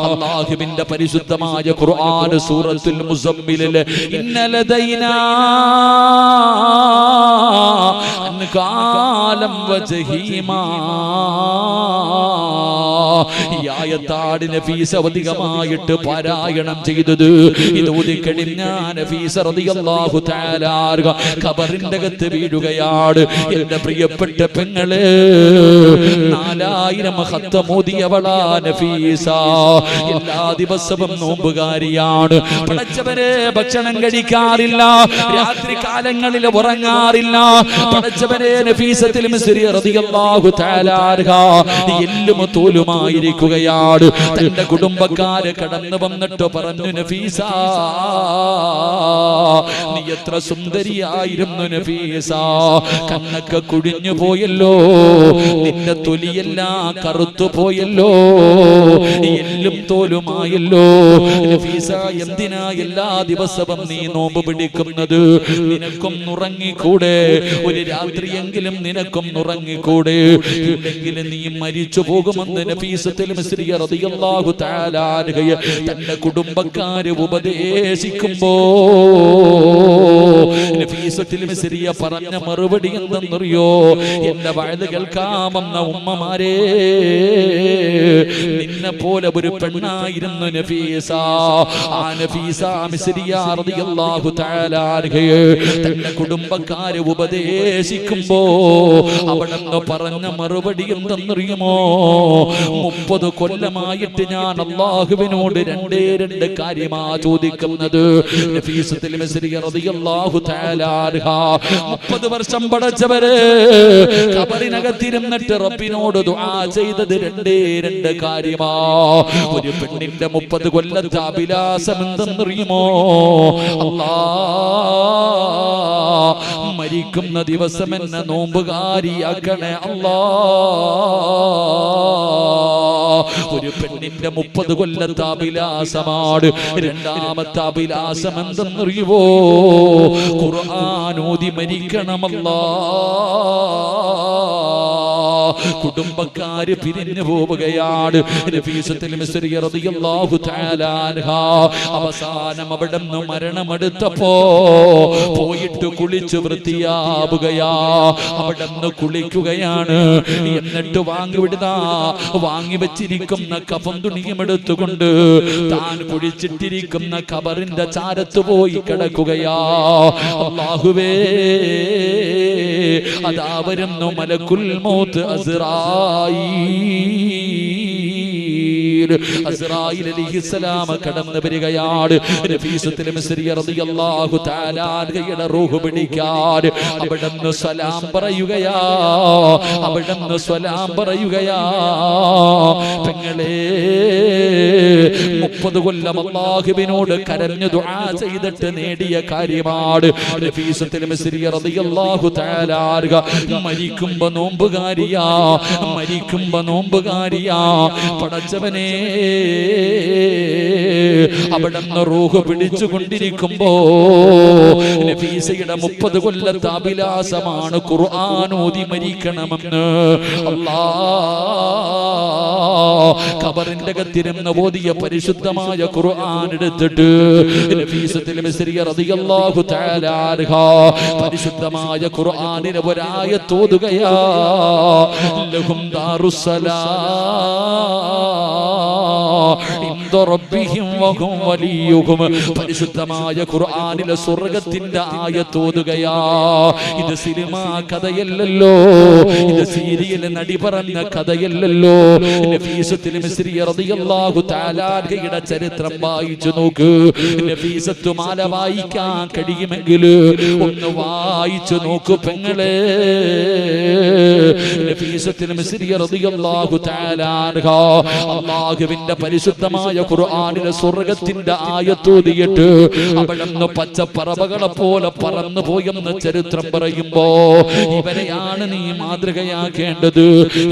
അല്ലാഹുവിന്റെ പരിശുദ്ധമായ ഖുർആൻ സൂറത്തുൽ മുസമ്മിലിലെ ഇന്നലദൈനാ കാലം വജഹീമാ ഈ ആയത്താണ് നഫീസ അധികമായിട്ട് പാരായണം ചെയ്തത്. ഇത് ഓതിക്കഴിഞ്ഞ നഫീസ റളിയല്ലാഹു തആല അൻഹാ ഖബറിന്റെ അകത്ത് വീഴുകയാണ്. എന്റെ പ്രിയപ്പെട്ട പെങ്ങളെ, 4000 ഖത്തം ഓതിയവളാ നഫീസ. എല്ലാ ദിവസവും നോമ്പുകാരിയാണ്. പടച്ചവനെ ഭക്ഷണം കഴിക്കാറില്ല, രാത്രി കാലങ്ങളിൽ ഉറങ്ങാറില്ല. പടച്ചവനെ നഫീസത്തുൽ മിസ്രി റളിയല്ലാഹു തആല അൻഹാ എല്ലും തോലുമായിരിക്കുകയാണ്. തന്റെ കുടുംബക്കാര് കടന്നു വന്നിട്ട് പറഞ്ഞു, നഫീസ നീ എത്ര സുന്ദരിയായിരുന്നു നഫീസ, കണ്ണൊക്കെ കുഴിഞ്ഞു പോയല്ലോ, നിന്റെ തൊലിയെല്ലാം കറുത്തു പോയല്ലോ, എല്ലും തോലുമായല്ലോ. നഫീസ എന്തിനാ എല്ലാ ദിവസവും നീ നോമ്പ് പിടിക്കുന്നത്? നിനക്കും ഉറങ്ങിക്കൂടെ? ഒരു രാത്രിയെങ്കിലും നിനക്കും ഉറങ്ങിക്കൂടെ? ഇല്ലെങ്കിൽ നീ മരിച്ചു പോകുമെന്ന് നഫീസത്തുൽ മിസ്രി റളിയല്ലാഹു തആല അൻഹയെ തന്റെ കുടുംബക്കാര് ഉപദേശിക്കുമ്പോ നഫീസത്തുൽ മിസ്രി പറഞ്ഞ മറുപടി എന്തെന്നറിയോ? എന്റെ വഅദ് കേൾക്കാമെന്ന ഉമ്മമാരെ, നിന്നെ പോലെ ഒരു പെണ്ണായിരുന്നു നഫീസ. ആ നഫീസ മിസ്രി റളിയല്ലാഹു തആല അൻഹയെ തന്റെ കുടുംബക്കാര് ഉപദേശിക്കുമ്പോ അവിടെ പറഞ്ഞ മറുപടി എന്തെന്നറിയുമോ? 30 കൊല്ലമായിട്ട് ഞാൻ അല്ലാഹുവിനോട് രണ്ട് കാര്യമാ ചോദിക്കുന്നത്. നഫീസത്തുൽ മിസ്രി റളിയല്ലാഹു തആല അൻഹാ 30 വർഷം പടച്ചവരെ ഖബറിനകത്തിരുന്നിട്ട് റബ്ബിനോട് ദുആ ചെയ്തത് രണ്ട് കാര്യമാ. ഒരു പെണ്ണിന്റെ 30 കൊല്ലത്തെ അഭിലാഷം എന്തെന്നറിയുമോ? അല്ലാഹ് മരിക്കുന്ന ദിവസം എന്നെ നോമ്പുകാരിയാക്കണേ അല്ലാ. ഒരു പെണ്ണിന്റെ 30 കൊല്ലത്തെ അഭിലാഷമാണ്. രണ്ടാമത്തെ അഭിലാഷം എന്തെന്നറിയുവോ? ഖുർആൻ ഓതി മരിക്കണമല്ലാ. കുടുംബക്കാര് പിരിഞ്ഞു പോവുകയാണ്. നഫീസത്തുൽ മിസ്രി റളിയല്ലാഹു തആല അൻഹാ അവസാനം അവിടെ നിന്ന് മരണമെടുത്തപ്പോ പോയിട്ട് കുളിച്ചു വൃത്തിയാവുകയാ. അവിടെ നിന്ന് കുളിക്കുകയാണ്. എന്നിട്ട് വാങ്ങി വെച്ചിരിക്കുന്ന കഫൻ തുണിയും എടുത്തുകൊണ്ട് താൻ കുഴിച്ചിട്ടിരിക്കുന്ന ഖബറിന്റെ ചാരത്ത് പോയി കിടക്കുകയാ. അല്ലാഹുവേ, അതാ വരുന്നു മലക്കുൽ മൗത്ത് അസ്റായീൽ. ജിബ്രീൽ അസ്റായിൽ അലൈഹിസ്സലാം കടന്നു വരികയാണ്. നഫീസത്തുൽ മിസ്രി റളിയല്ലാഹു തആല അൻഹയുടെ റൂഹ് പിടിക്കാൻ അവിടുന്ന് സലാം പറയുകയാ, അവിടുന്ന് സലാം പറയുകയാ. പെങ്ങളെ 30 കൊല്ലം അല്ലാഹുവിനോട് കരഞ്ഞു ദുആ ചെയ്തിട്ട് നേടിയ കാര്യമാണ്. നഫീസത്തുൽ മിസ്രി റളിയല്ലാഹു തആല മരിക്കുമ്പോ നോമ്പുകാരിയാ, മരിക്കുമ്പോ നോമ്പുകാരിയാ. പടച്ചവനെ അവിടുന്ന് റൂഹ് പിടിച്ചുകൊണ്ടിരിക്കുമ്പോ നഫീസയുടെ 30 കൊല്ലത്തെ അഭിലാഷമാണ് ഖുർആൻ ഓതി മരിക്കണമെന്ന്. ഖബറിന്റെ അകത്തിരുന്ന് ഓതിയ പരിശുദ്ധമായ ഖുർആൻ എടുത്തിട്ട് നഫീസത്തുൽ മിസ്രി റളിയല്ലാഹു തആല അൻഹ പരിശുദ്ധമായ ഖുർആനിലെ ഒരായത്ത് ഓതുകയാ. ലഹും ദാറുസ്സലാം ഇൻദ റബ്ബിഹിം വഹും വലിയുഹും. പരിശുദ്ധമായ ഖുർആനിലെ സ്വർഗ്ഗത്തിന്റെ ആയത്ത് ഓതുകയാ. ഇത് സിനിമാ കഥയല്ലല്ലോ, ഇത് സീരിയൽ നടി പറഞ്ഞ കഥയല്ലല്ലോ. നഫീസത്തുൽ മിസ്രി റളിയല്ലാഹു തആല അൻഹയുടെ ചരിത്രം വായിച്ചു നോക്ക്. നഫീസത്തു മാല വായിക്കാൻ കഴിയുമെങ്കിൽ ഒന്ന് വായിച്ചു നോക്കൂ പെങ്ങളെ. നഫീസത്തുൽ മിസ്രി റളിയല്ലാഹു തആല അൻഹ അല്ലാഹുവിന്റെ പരിശുദ്ധമായ ഖുർആനിലെ സ്വർഗ്ഗത്തിന്റെ ആയത്ത് ഓതിയിട്ട് അവിടുന്ന് പച്ചപ്പറവകളെ പോലെ പറന്നു പോയെന്ന് ചരിത്രം പറയുമ്പോ ഇവരെയാണ് നീ മാതൃകയാക്കേണ്ടത്.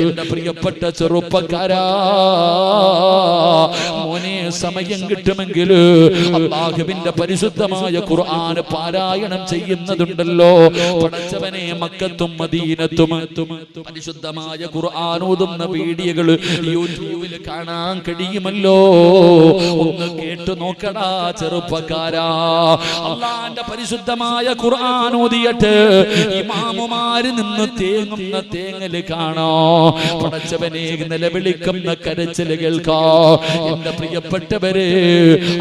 എന്റെ പ്രിയപ്പെട്ട ചെറുപ്പക്കാരാ, മോനെ സമയം കിട്ടുമെങ്കിൽ അല്ലാഹുവിന്റെ പരിശുദ്ധമായ ഖുർആൻ പാരായണം ചെയ്യുന്നതുണ്ടല്ലോ. പടച്ചവനെ മക്കത്തും മദീനത്തും പരിശുദ്ധമായ ഖുർആൻ ഓതുന്ന വീഡിയോകൾ യൂട്യൂബിൽ കാണാൻ കഴിയുമല്ലോ. ഒന്ന് കേട്ടു നോക്കടാ ചെറുപ്പക്കാരാ. അല്ലാഹുവിന്റെ പരിശുദ്ധമായ ഖുർആൻ ഓതിയിട്ട് ഇമാമുമാര് നിന്ന് തേങ്ങുന്ന തേങ്ങല് കാണാ. പടച്ചവനെ നിലവിളിക്കുന്ന കരച്ചിൽ കേൾക്കാ. എന്റെ പ്രിയപ്പെട്ടവരെ,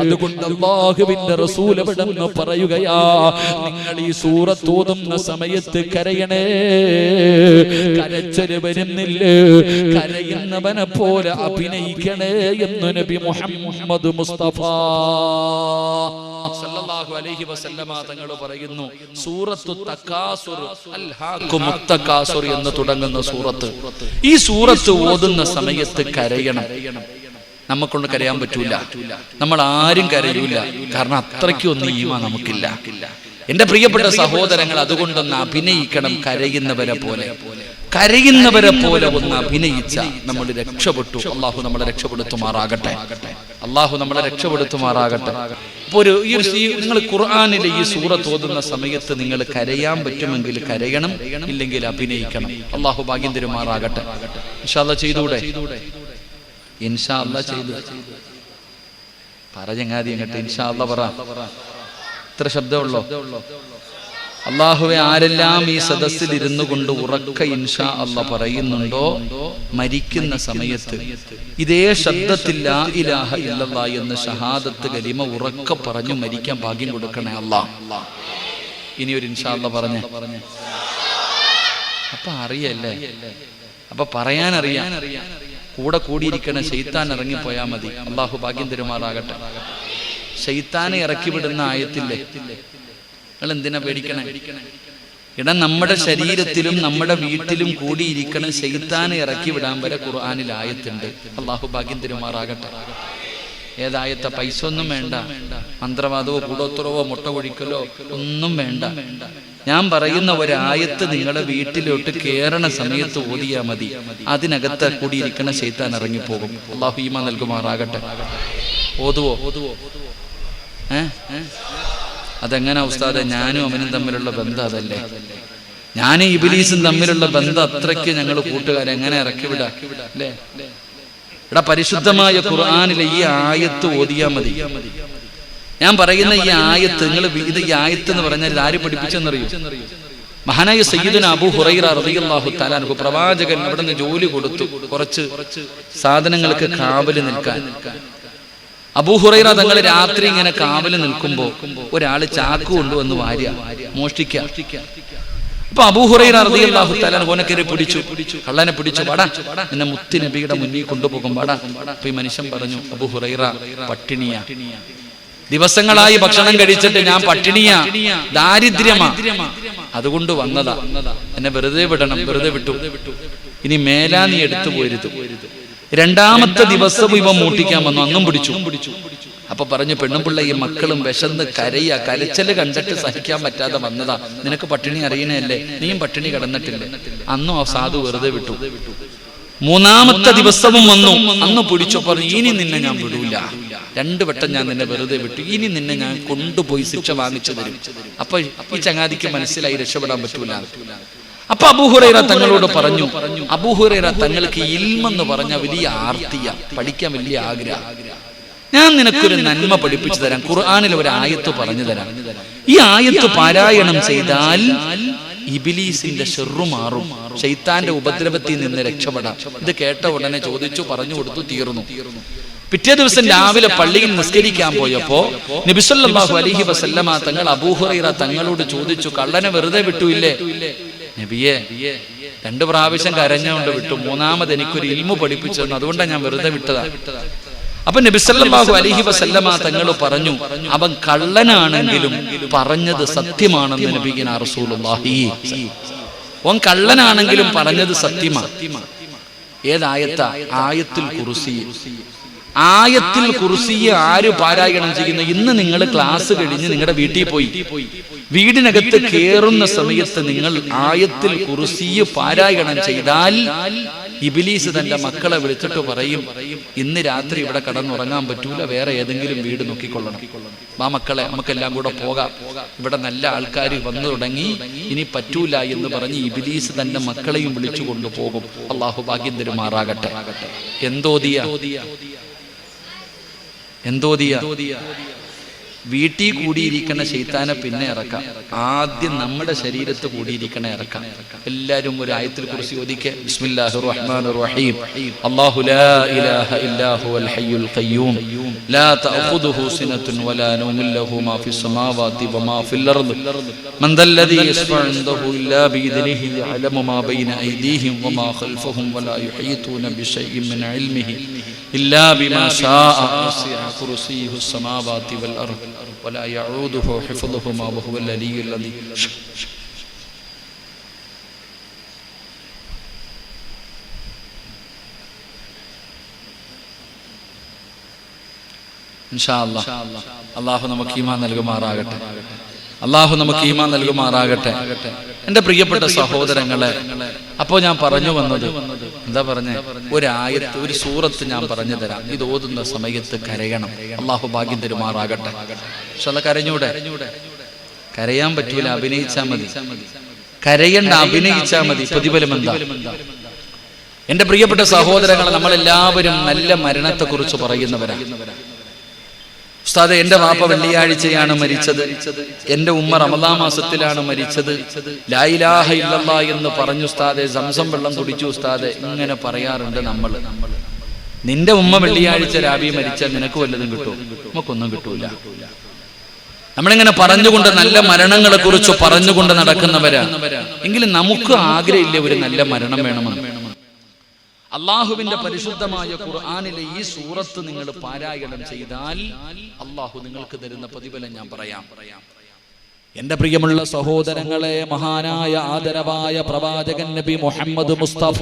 അതുകൊണ്ട് അല്ലാഹുവിന്റെ റസൂൽ എവിടെന്ന് പറയുകയാ, നിങ്ങൾ ഈ സൂറത്ത് ഓതുന്ന സമയത്ത് കരയണേ. കരച്ചില് വരുന്നില്ലേ, കരയുന്നവനെ പോലെ അഭിനയിക്കണേ എന്ന് നബി മുഹമ്മദ് മുസ്തഫ സല്ലല്ലാഹു അലൈഹി വസല്ലമ തങ്ങൾ പറയുന്നു. സൂറത്തു തകാസുർ അൽഹാഖുമുത് തകാസുർ എന്ന് തുടങ്ങുന്ന സൂറത്ത്, ഈ സൂറത്ത് ഓതുന്ന സമയത്ത് കരയണം. നമുക്കൊണ്ട് കരയാൻ പറ്റൂല, നമ്മൾ ആരും കരയൂല, കാരണം അത്രയ്ക്കൊന്നും ഈമാൻ നമുക്കില്ല. എന്റെ പ്രിയപ്പെട്ട സഹോദരങ്ങൾ, അതുകൊണ്ടൊന്ന് അഭിനയിക്കണം. കരയുന്നവരെ പോലെ, കരയുന്നവരെ പോലെ ഒന്ന് അഭിനയിച്ച നമ്മൾ രക്ഷപ്പെട്ടു. അള്ളാഹു നമ്മളെ രക്ഷപ്പെടുത്തുമാറാകട്ടെ, അള്ളാഹു നമ്മളെ രക്ഷപ്പെടുത്തുമാറാകട്ടെ. അപ്പൊ നിങ്ങൾ ഖുർആനിലെ ഈ സൂറത്ത് ഓതുന്ന സമയത്ത് നിങ്ങൾ കരയാൻ പറ്റുമെങ്കിൽ കരയണം, ഇല്ലെങ്കിൽ അഭിനയിക്കണം. അള്ളാഹു ഭാഗ്യം തരുമാറാകട്ടെ. ഇൻഷാ അല്ലാഹ് ചെയ്തൂടെ? ഇൻഷാ അല്ലാഹ് ചെയ്തു. പറഞ്ഞങ്ങാതി അങ്ങട്ട് ഇൻഷാ അല്ലാഹ് പറ. ഇത്ര ശബ്ദമുള്ളോ? അല്ലാഹുവേ, ആരെല്ലാം ഈ സദസ്സിൽ ഇരുന്നു കൊണ്ട് ഉറക്ക ഇൻഷാ അല്ലാഹ് പറയുന്നുണ്ടോ, മരിക്കുന്ന സമയത്ത് ഇതേ ശബ്ദത്തിൽ ലാ ഇലാഹ ഇല്ലല്ലാഹ് എന്ന ഷഹാദത്ത് കലിമ ഉറക്ക പറഞ്ഞു മരിക്കാൻ ഭാഗ്യം കൊടുക്കണേ അല്ലാഹ്. ഇനി ഒരു ഇൻഷാ അല്ലാഹ് പറഞ്ഞേ. അപ്പൊ അറിയല്ലേ, അപ്പൊ പറയാനറിയാൻ, കൂടെ കൂടിയിരിക്കണ ശൈത്താൻ ഇറങ്ങിപ്പോയാ മതി. അള്ളാഹു ഭാഗ്യം തരുമാറാകട്ടെ. ശൈത്താനെ ഇറക്കി വിടുന്ന ആയത്തില്ലേ, നിങ്ങൾ എന്തിനാ പേടിക്കണേ? ഇട നമ്മുടെ ശരീരത്തിലും നമ്മുടെ വീട്ടിലും കൂടിയിരിക്കണ ശൈത്താനെ ഇറക്കി വിടാൻ വരെ ഖുർആനിൽ ആയത്തുണ്ട്. അള്ളാഹു ഭാഗ്യം തരുമാറാകട്ടെ. ഏതായത്ത? പൈസ ഒന്നും വേണ്ട, മന്ത്രവാദമോ കൂടോത്രവോ മുട്ട കൊഴിക്കലോ ഒന്നും വേണ്ട. ഞാൻ പറയുന്ന ഒരായത്ത് നിങ്ങളുടെ വീട്ടിലോട്ട് കേറണ സമയത്ത് ഓതിയാ മതി. അതിനകത്ത് കൂടിയിരിക്കണ ശൈത്താൻ ഇറങ്ങിപ്പോകും. അള്ളാഹു ഈമാൻ നൽകുമാറാകട്ടെ. ഓതുവോ? അതെങ്ങനെ ഉസ്താദെ? ഞാനും അവനും തമ്മിലുള്ള ബന്ധം അതല്ലേ? ഞാനും ഇബ്ലീസും തമ്മിലുള്ള ബന്ധം അത്രയ്ക്ക് ഞങ്ങൾ കൂട്ടുകാരെ എങ്ങനെ ഇറക്കി വിടാ അല്ലേ? ഇവിടെ പരിശുദ്ധമായ ഖുർആനിലെ ഈ ആയത്ത് ഓതിയാ മതി. ഞാൻ പറയുന്ന ഈ ആയത്ത്, നിങ്ങൾ ഇത് ഈ ആയത്ത് എന്ന് പറഞ്ഞാൽ ഇത് ആര് പഠിപ്പിച്ചെന്നറിയോ? മഹാനായ സയ്യിദുനാ അബൂ ഹുറൈറ റളിയല്ലാഹു തആല അൻഹു, പ്രവാചകൻ അവിടെ നിന്ന് ജോലി കൊടുത്തു കുറച്ച് സാധനങ്ങൾക്ക് കാവല് നിൽക്കാൻ. അബൂ ഹുറൈറ തങ്ങൾ രാത്രി ഇങ്ങനെ കാവല് നിൽക്കുമ്പോ ഒരാള് ചാക്ക് കൊണ്ടുവന്ന് വാര്യ മോഷ്ടിക്ക. അപ്പൊ അബൂ ഹുറൈറ റളിയല്ലാഹു തആല ഓനക്കരെ പിടിച്ചു, കള്ളനെ പിടിച്ചു. വാടാ, എന്നെ മുത്ത് നബിയുടെ മുന്നിൽ കൊണ്ടുപോകും, വാടാ. അപ്പൊ ഈ മനുഷ്യൻ പറഞ്ഞു, അബൂ ഹുറൈറ പട്ടിണിയാ, ദിവസങ്ങളായി ഭക്ഷണം കഴിച്ചിട്ട് ഞാൻ പട്ടിണിയാ, ദാരിദ്ര്യമാ, അതുകൊണ്ട് വന്നതാ, എന്നെ വെറുതെ വിടണം. വെറുതെ വിട്ടു. ഇനി മേലാ നീ എടുത്തു പോരുത്. രണ്ടാമത്തെ ദിവസം ഇവ മൂട്ടിക്കാൻ വന്നു, അന്നും പിടിച്ചു. അപ്പൊ പറഞ്ഞു, പെണ്ണുപിള്ള ഈ മക്കളും വിശന്ന് കരയാ, കരച്ചല് കണ്ടിട്ട് സഹിക്കാൻ പറ്റാതെ വന്നതാ, നിനക്ക് പട്ടിണി അറിയണല്ലേ, നീയും പട്ടിണി കിടന്നിട്ടില്ലേ. അന്നും ആ സാധു വെറുതെ വിട്ടു. മൂന്നാമത്തെ ദിവസവും വന്നു, അന്ന് പിടിച്ചു. പറഞ്ഞു, ഇനി നിന്നെ ഞാൻ വിടൂല, 2 വട്ടം ഞാൻ നിന്നെ വെറുതെ വിട്ടു, ഇനി നിന്നെ ഞാൻ കൊണ്ടുപോയി ശിക്ഷ വാങ്ങിച്ചു തരും. അപ്പൊ ഈ ചങ്ങാതിക്ക് മനസ്സിലായി രക്ഷപ്പെടാൻ പറ്റൂല. അപ്പൊ അബൂ ഹുറൈറ തങ്ങളോട് പറഞ്ഞു, അബൂ ഹുറൈറ തങ്ങൾക്ക് ഇൽമെന്ന് പറഞ്ഞ വലിയ ആർത്തിയ, പഠിക്കാൻ വലിയ ആഗ്രഹം. ഞാൻ നിനക്കൊരു നന്മ പഠിപ്പിച്ചു തരാം, ഖുർആനിൽ ഒരു ആയത്ത് പറഞ്ഞു തരാം. ഈ ആയത്ത് പാരായണം ചെയ്താൽ ഇബ്ലീസിന്റെ ശർറു മാറും, ശൈത്താന്റെ ഉപദ്രവത്തിൽ നിന്ന് രക്ഷപ്പെടാം. ഇത് കേട്ട ഉടനെ ചോദിച്ചു, പറഞ്ഞു കൊടുത്തു, തീർന്നു. പിറ്റേ ദിവസം രാവിലെ പള്ളിയിൽ നിസ്കരിക്കാൻ പോയപ്പോ നബി സല്ലല്ലാഹു അലൈഹി വസല്ലമ തങ്ങൾ അബൂ ഹുറൈറ തങ്ങളോട് ചോദിച്ചു, കള്ളനെ വെറുതെ വിട്ടുയില്ലേ? നബിയെ, 2 പ്രാവശ്യം കരഞ്ഞുകൊണ്ട് വിട്ടു, മൂന്നാമത് എനിക്കൊരു ഇൽമു പഠിപ്പിച്ചു തന്നു, അതുകൊണ്ടാണ് ഞാൻ വെറുതെ വിട്ടതാ. അപ്പൊ നബി സല്ലല്ലാഹു അലൈഹി വസല്ലമ തങ്ങൾ പറഞ്ഞു, അവൻ കള്ളനാണെങ്കിലും പറഞ്ഞത് സത്യമാണെന്ന് നബിയിന റസൂലുള്ളാഹി. അവൻ കള്ളനാണെങ്കിലും പറഞ്ഞത് സത്യമാണ്. ഏതായത്താ? ആയത്തുൽ കുർസി. ആയത്തുൽ കുർസി ആര് പാരായണം ചെയ്യുന്നു? ഇന്ന് നിങ്ങൾ ക്ലാസ് കഴിഞ്ഞ് നിങ്ങളുടെ വീട്ടിൽ പോയി വീടിനകത്ത് കേറുന്ന സമയത്ത് നിങ്ങൾ ആയത്തുൽ കുർസി പാരായണം ചെയ്താൽ ഇബ്ലീസ് തന്റെ മക്കളെ വിളിച്ചിട്ട് പറയും, ഇന്ന് രാത്രി ഇവിടെ കടന്നുറങ്ങാൻ പറ്റൂല, വേറെ ഏതെങ്കിലും വീട് നോക്കിക്കൊള്ളണം. ആ മക്കളെ, നമുക്കെല്ലാം കൂടെ പോകാം, ഇവിടെ നല്ല ആൾക്കാർ വന്നു തുടങ്ങി, ഇനി പറ്റൂല എന്ന് പറഞ്ഞ് ഇബ്ലീസ് തന്റെ മക്കളെയും വിളിച്ചു കൊണ്ടുപോകും. അള്ളാഹു ഭാഗ്യം തരുമാറാകട്ടെ. എന്തോദിയ വീട്ടിൽ കൂടിയിരിക്കുന്ന ശൈത്താനെ പിന്നെ ഇറക്കാം. ആദ്യം നമ്മുടെ ശരീരത്ത് കൂടിയിരിക്കണ ഇറക്കാം. എല്ലാരും ഒരു ആയത്തുൽ കുർസി ഓതിക്കെ. ബിസ്മില്ലാഹിർ റഹ്മാനിർ റഹീം. അല്ലാഹു ലാ ഇലാഹ ഇല്ലാ ഹുവൽ ഹയ്യുൽ ഖയ്യൂം ലാ തഅഖുദുഹു സിനത്തുൻ വലാ നൗമുൻ ലഹു മാ ഫിസ് സമാവാതി വമാ ഫിൽ അർദ് മൻ ദല്ലദീ യശ്ഫഉ ഇൻദഹു ഇല്ലാ ബിഇദ്നിഹി യഅലമു മാ ബൈന അയ്ദീഹിം വമാ ഖൽഫഹും വലാ യുഹീതൂന ബിശൈഇൻ മിൻ ഇൽമിഹി ഇല്ലാ ബിമാ ശാഅ വസിഅ കുർസിയ്യുഹു സമാവാതി വൽ അർദ് ولا يعوده حفظهما وهو العلي العظيم. ഇൻഷാ അല്ലാഹ് അല്ലാഹു നമുക്ക് ഈമാൻ നൽകുമാറാകട്ടെ. അല്ലാഹു നമുക്ക് ഈമാൻ നൽകുമാറാകട്ടെ. എൻ്റെ പ്രിയപ്പെട്ട സഹോദരങ്ങളെ, അപ്പോൾ ഞാൻ പറഞ്ഞു വന്നത് എന്താ പറഞ്ഞേ? ഒരായത്ത്, ഒരു സൂറത്ത് ഞാൻ പറഞ്ഞു തരാം. ഇത് ഓതുന്ന സമയത്ത് കരയണം. അല്ലാഹു ഭാഗ്യം തരുമാറാകട്ടെ. പക്ഷെ അത് കരഞ്ഞൂടെ? കരയാൻ പറ്റൂല, അഭിനയിച്ചാ മതി. കരയണ്ട, അഭിനയിച്ചാ മതി. പ്രതിഫലം എന്താ? എൻ്റെ പ്രിയപ്പെട്ട സഹോദരങ്ങളെ, നമ്മളെല്ലാവരും നല്ല മരണത്തെക്കുറിച്ച് പറയുന്നവരാണ്. ഉസ്താദെ, എന്റെ വാപ്പ വെള്ളിയാഴ്ചയാണ് മരിച്ചത്, എന്റെ ഉമ്മ റമദാൻ മാസത്തിലാണ് മരിച്ചത്, ലാ ഇലാഹ ഇല്ലല്ലാഹ് എന്ന് പറഞ്ഞു ഉസ്താദെ, സംസം വെള്ളം കുടിച്ചു ഉസ്താദെ, ഇങ്ങനെ പറയാറുണ്ട് നമ്മൾ. നിന്റെ ഉമ്മ വെള്ളിയാഴ്ച രാവി മരിച്ചാൽ നിനക്ക് വല്ലതും കിട്ടുമോ? നമുക്കൊന്നും കിട്ടൂല. നമ്മളിങ്ങനെ പറഞ്ഞുകൊണ്ട് നല്ല മരണങ്ങളെ കുറിച്ച് പറഞ്ഞുകൊണ്ട് നടക്കുന്നവരാ. എങ്കിലും നമുക്ക് ആഗ്രഹമില്ലേ ഒരു നല്ല മരണം വേണമെന്ന്? അള്ളാഹുവിന്റെ പരിശുദ്ധമായ ഖുർആനിലെ ഈ സൂറത്ത് നിങ്ങൾ പാരായണം ചെയ്താൽ അള്ളാഹു നിങ്ങൾക്ക് തരുന്ന പ്രതിഫലം ഞാൻ പറയാം. എന്റെ പ്രിയമുള്ള സഹോദരങ്ങളെ, മഹാനായ ആദരവായ പ്രവാചകൻ നബി മുഹമ്മദ് മുസ്തഫ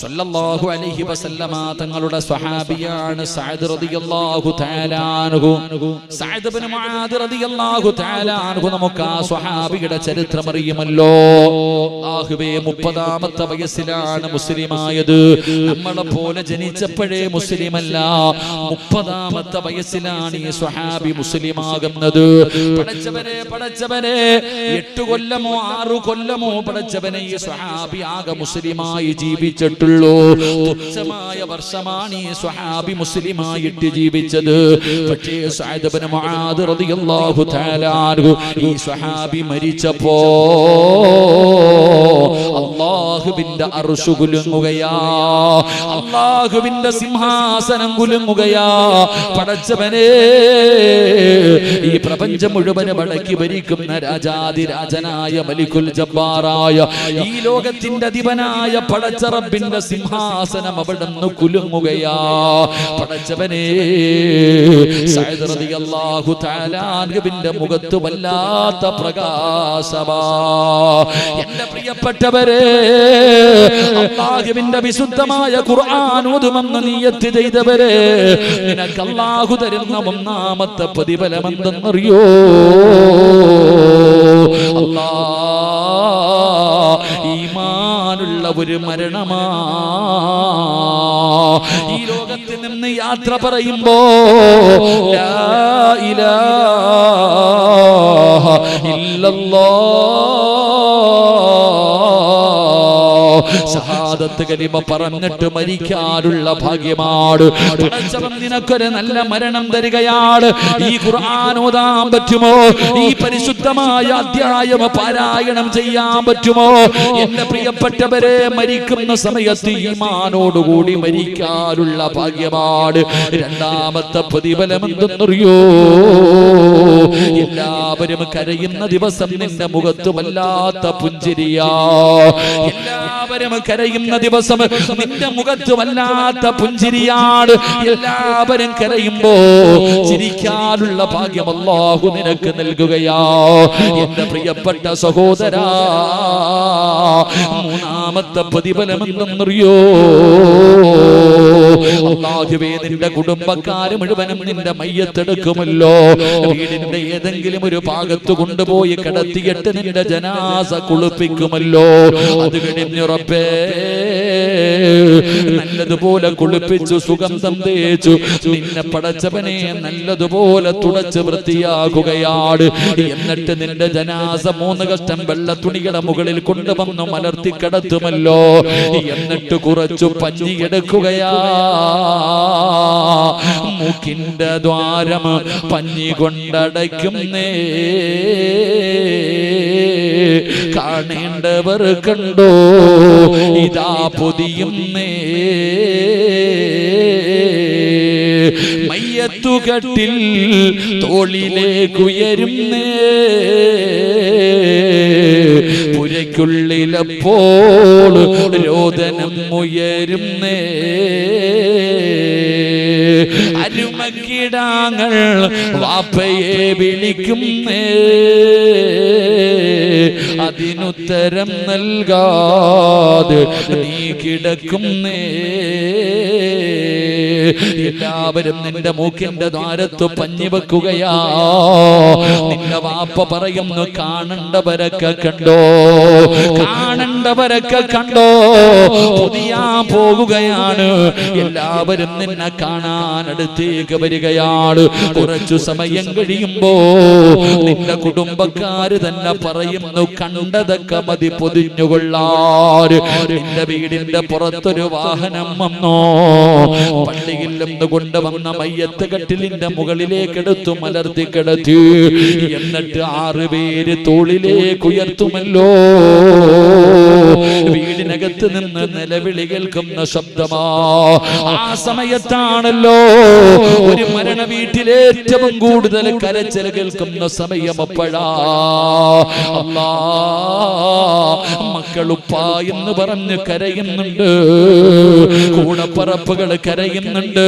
സല്ലല്ലാഹു അലൈഹി വസല്ലമ തങ്ങളുടെ സ്വഹാബിയാണ് സഅദ് റളിയല്ലാഹു തആല അൻഹു. സഅദ് ഇബ്നു മുആദ് റളിയല്ലാഹു തആല അൻഹു. നമുക്ക് ആ സ്വഹാബിയുടെ ചരിത്രം അറിയുമല്ലോ. അല്ലാഹുവേ, 30ാമത്തെ വയസ്സിലാണ് മുസ്ലിമായത്. നമ്മളെ പോലെ ജനിച്ചപ്പോഴേ മുസ്ലിമല്ല, 30ാമത്തെ വയസ്സിലാണ് ഈ സ്വഹാബി മുസ്ലിമാകുന്നത്. പടച്ചവനെ 8 കൊല്ലമോ 6 കൊല്ലമോ പടച്ചവനെ ഈ സ്വഹാബി ആകെ മുസ്ലിമായി ജീവിച്ചിട്ട് ജീവിച്ചിട്ടുള്ളൂ. തുച്ഛമായ വർഷമാണ് ഈ സ്വഹാബി മുസ്ലിമായിട്ട് ജീവിച്ചത്. പക്ഷേ സഅദ് ഇബ്നു മുആദ് റളിയല്ലാഹു തആല അൻഹു ഈ സ്വഹാബി മരിച്ചപ്പോ അല്ലാഹുവിന്റെ അർശ് കുലുങ്ങുകയാ, അല്ലാഹുവിന്റെ സിംഹാസനം കുലുങ്ങുകയാ. പടച്ചവനേ, ഈ പ്രപഞ്ചം മുഴുവൻ അടക്കി ഭരിക്കുന്ന രാജാതിരാജനായ മലിക്കുൽ ജബ്ബാറായ ഈ ലോകത്തിന്റെ അധിപനായ പടച്ച റബ്ബിന്റെ സിംഹാസനം അവിടുന്ന് കുലുങ്ങുകയാ. പടച്ചവനേ, സഅദ് റളിയല്ലാഹു തആല അൻഹുവിന്റെ മുഖത്ത് വല്ലാത്ത പ്രകാശമാ. എന്റെ പ്രിയപ്പെട്ടവരെ, അല്ലാഹുവിന്റെ വിശുദ്ധമായ ഖുർആൻ ഓതുമെന്ന് നിയ്യത്ത് ചെയ്തവരെ, നിനക്ക് അല്ലാഹു തരുന്ന ഒന്നാമത്തെ പ്രതിഫലം എന്തെന്നറിയോ? ഈമാനുള്ള ഒരു മരണമാ. ഈ ലോകത്തിൽ നിന്ന് യാത്ര പറയുമ്പോ ലാ ഇലാഹ ഇല്ലല്ലാഹ് ഷഹാദത്ത് കലിമ പറഞ്ഞിട്ട് മരിക്കാനുള്ള ഭാഗ്യമാണ്. പടച്ചവൻ നിനക്കൊരു നല്ല മരണം തരികയാണ്. ഈ ഖുർആൻ ഓതാൻ പറ്റുമോ? ഈ പരിശുദ്ധമായ അധ്യായം പാരായണം ചെയ്യാൻ പറ്റുമോ? എന്റെ പ്രിയപ്പെട്ടവരെ, മരിക്കുന്ന സമയത്ത് ഈമാനോടുകൂടി മരിക്കാനുള്ള ഭാഗ്യമാണ്. രണ്ടാമത്തെ പ്രതിഫലം എന്തെന്നറിയോ? എല്ലാവരും കരയുന്ന ദിവസം നിന്റെ മുഖത്ത് വല്ലാത്ത പുഞ്ചിരിയാ. എല്ലാവരും കരയുന്ന ദിവസം നിന്റെ മുഖത്ത് വല്ലാത്ത പുഞ്ചിരിയാണ്. എല്ലാവരും കരയുമ്പോ ചിരിക്കാനുള്ള ഭാഗ്യം അല്ലാഹു നിനക്ക് നൽകുകയാ. എന്റെ പ്രിയപ്പെട്ട സഹോദരാ, മൂന്നാമത്തെ പ്രതിഫലം എന്തെന്നറിയോ? അല്ലാഹുവേ, നിന്റെ കുടുംബക്കാര് മുഴുവനും നിന്റെ മയ്യത്തെടുക്കുമല്ലോ. വീടിന്റെ ഏതെങ്കിലും ഒരു ഭാഗത്ത് കൊണ്ടുപോയി കിടത്തിയിട്ട് നിന്റെ ജനാസ കുളിപ്പിക്കുമല്ലോ. അത് കഴിഞ്ഞു റബ്ബേ, നല്ലതുപോലെ കുളിപ്പിച്ചു സുഗന്ധം തേച്ചു നിന്നെ പടച്ചവനെ നല്ലതുപോലെ തുടച്ച് വൃത്തിയാകുകയാണ്. എന്നിട്ട് നിന്റെ ജനാസ 3 കഷ്ടം വെള്ള തുണിയുടെ മുകളിൽ കൊണ്ടുവന്നു മലർത്തി കിടത്തുമല്ലോ. എന്നിട്ട് കുറച്ചു പഞ്ഞിയെടുക്കുകയാ. മൂക്കിന്റെ ദ്വാരം പഞ്ഞി കൊണ്ടടയ്ക്കുന്നേ, കാണേണ്ടവർ കണ്ടോ ഇതാ പൊതിയുന്നേ. മയ്യത്തുകട്ടിൽ തോളിലേക്കുയരുന്നേ, പുരയ്ക്കുള്ളിലപ്പോൾ രോദനം ഉയരുന്നേ. അരുമക്കിടാങ്ങൾ വാപ്പയെ വിളിക്കുന്നേ, അതിനുത്തരം നൽകാതെ നീ കിടക്കുന്നേ. എല്ലാവരും നിന്റെ മൂക്കിന്റെ ദ്വാരത്ത് പഞ്ഞി വെക്കുകയാ. നിന്റെ വാപ്പ പറയുന്നു, കാണണ്ടവരൊക്കെ കണ്ടോ, കാണണ്ടവരൊക്കെ കണ്ടോ, പൊതിയാൻ പോകുകയാണ്. എല്ലാവരും നിന്നെ കാണാൻ അടുത്തേക്ക് വരികയാണ്. കുറച്ചു സമയം കഴിയുമ്പോ നിന്റെ കുടുംബക്കാര് തന്നെ പറയുന്നു, കണ്ടതൊക്കെ മതി പൊതിഞ്ഞുകൊള്ളാൻ. നിന്റെ വീടിന്റെ പുറത്തൊരു വാഹനം വന്നോ, പള്ളിയിൽ നിന്ന് കൊണ്ടുവന്ന മയ്യത്ത് കട്ടിലിന്റെ മുകളിലേക്ക് എടുത്തു മലർത്തി കിടത്തി. എന്നിട്ട് 6 പേര് തോളിലേക്ക് ഉയർത്തുമല്ലോ. വീടിനകത്ത് നിന്ന് നിലവിളി കേൾക്കുന്ന ശബ്ദമാ. ആ സമയത്താണല്ലോ ഒരു മരണ വീട്ടിലെ ഏറ്റവും കൂടുതൽ കരച്ചിൽ കേൾക്കുന്ന സമയം. അപ്പോഴാ അല്ലാ, മക്കളുപ്പ എന്ന് പറഞ്ഞ് കരയുന്നുണ്ട്, കൂടപ്പറപ്പുകൾ കരയുന്നുണ്ട്.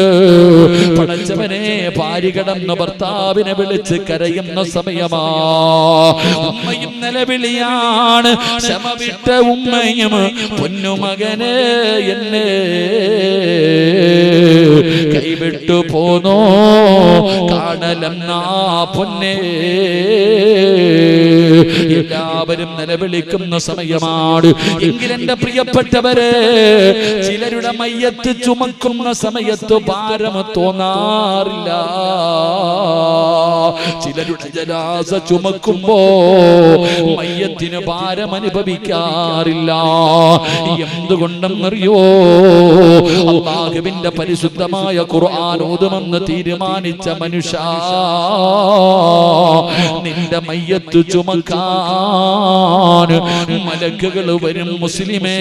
പടച്ചവനെ, ഭാര്യ കിടന്ന് ഭർത്താവിനെ വിളിച്ച് കരയുന്ന സമയമാ. ഉമ്മയും നിലവിളിയാണ്, ക്ഷമ വിട്ട ഉമ്മയും, പൊന്നുമകനെ എന്നെ കൈവിട്ടു പോന്നോ കാണലെന്നാ പൊന്നേ. എല്ലാവരും നിലവിളിക്കുന്ന സമയമാണ്. എങ്കിലെന്റെ പ്രിയപ്പെട്ടവരെ, ചിലരുടെ മയ്യത്ത് ചുമക്കുന്ന സമയത്ത് ഭാരം തോന്നാറില്ല. ചിലരുടെ ജനാസ ചുമക്കുമ്പോ മയ്യത്തിന് ഭാരം അനുഭവിക്കാറില്ല. എന്തുകൊണ്ടെന്നറിയോ? അല്ലാഹുവിന്റെ പരിശുദ്ധമായ ഖുർആൻ ഓതുമെന്ന് തീരുമാനിച്ച മനുഷ്യ, നിന്റെ മയ്യത്ത് ചുമക്കാൻ മലക്കുകൾ വരും മുസ്ലിമേ.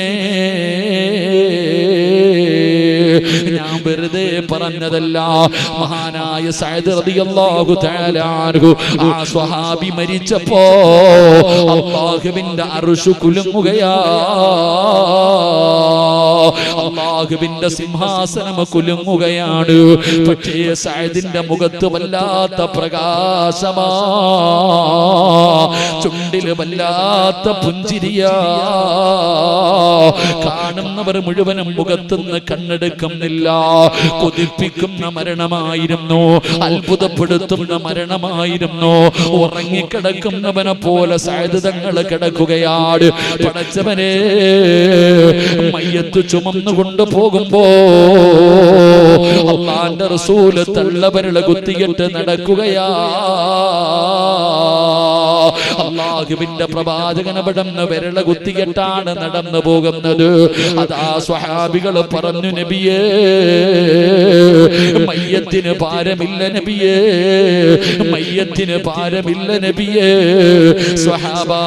ഞാൻ വെറുതെ പറഞ്ഞതല്ല. മഹാനായ സഅദ് റളിയല്ലാഹു തആല അൻഹു ആ സ്വഹാബി മരിച്ചപ്പോ അല്ലാഹുവിന്റെ അർശ് കുലുങ്ങുകയാ, അല്ലാഹുവിന്റെ സിംഹാസനം കുലുങ്ങുകയാണ്. പക്ഷേ സഅദിന്റെ മുഖത്ത് വല്ലാത്ത പ്രകാശമാ, ചുണ്ടില് വല്ലാത്ത പുഞ്ചിരിയാ. കാണുന്നവർ മുഴുവനും മുഖത്തുനിന്ന് കണ്ണെടുക്കുന്നില്ല. കൊതിപ്പിക്കുന്ന മരണമായിരുന്നു, അത്ഭുതപ്പെടുത്തുന്ന മരണമായിരുന്നു. ഉറങ്ങിക്കിടക്കുന്നവനെ പോലെ സഅദ് തങ്ങൾ കിടക്കുകയാണ്. പടച്ചവനെ, മയ്യത്ത് ചുമന്നുകൊണ്ട് പോകുമ്പോ അല്ലാഹുവിന്റെ റസൂൽ തള്ളവരള കുത്തിയിട്ട് നടക്കുകയാ. അല്ലാഹുവിന്റെ പ്രവാചകൻ അവിടുന്ന് വിരള കുത്തിയിട്ടാണ് നടന്നു പോകുന്നത്. അതാ സ്വഹാബികൾ പറഞ്ഞു, നബിയേ, മയ്യത്തിന് ഭാരമില്ല നബിയേ, മയ്യത്തിന് ഭാരമില്ല നബിയേ. സ്വഹാബാ,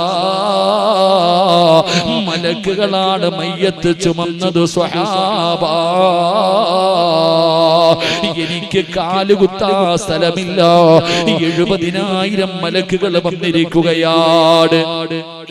മലക്കുകളാണ് മയ്യത്ത് ചുമന്നത്. സ്വഹാബാ, എനിക്ക് കാലുകുത്താ സ്ഥലമില്ല. 70,000 മലക്കുകൾ വന്നിരിക്കുകയാണ്.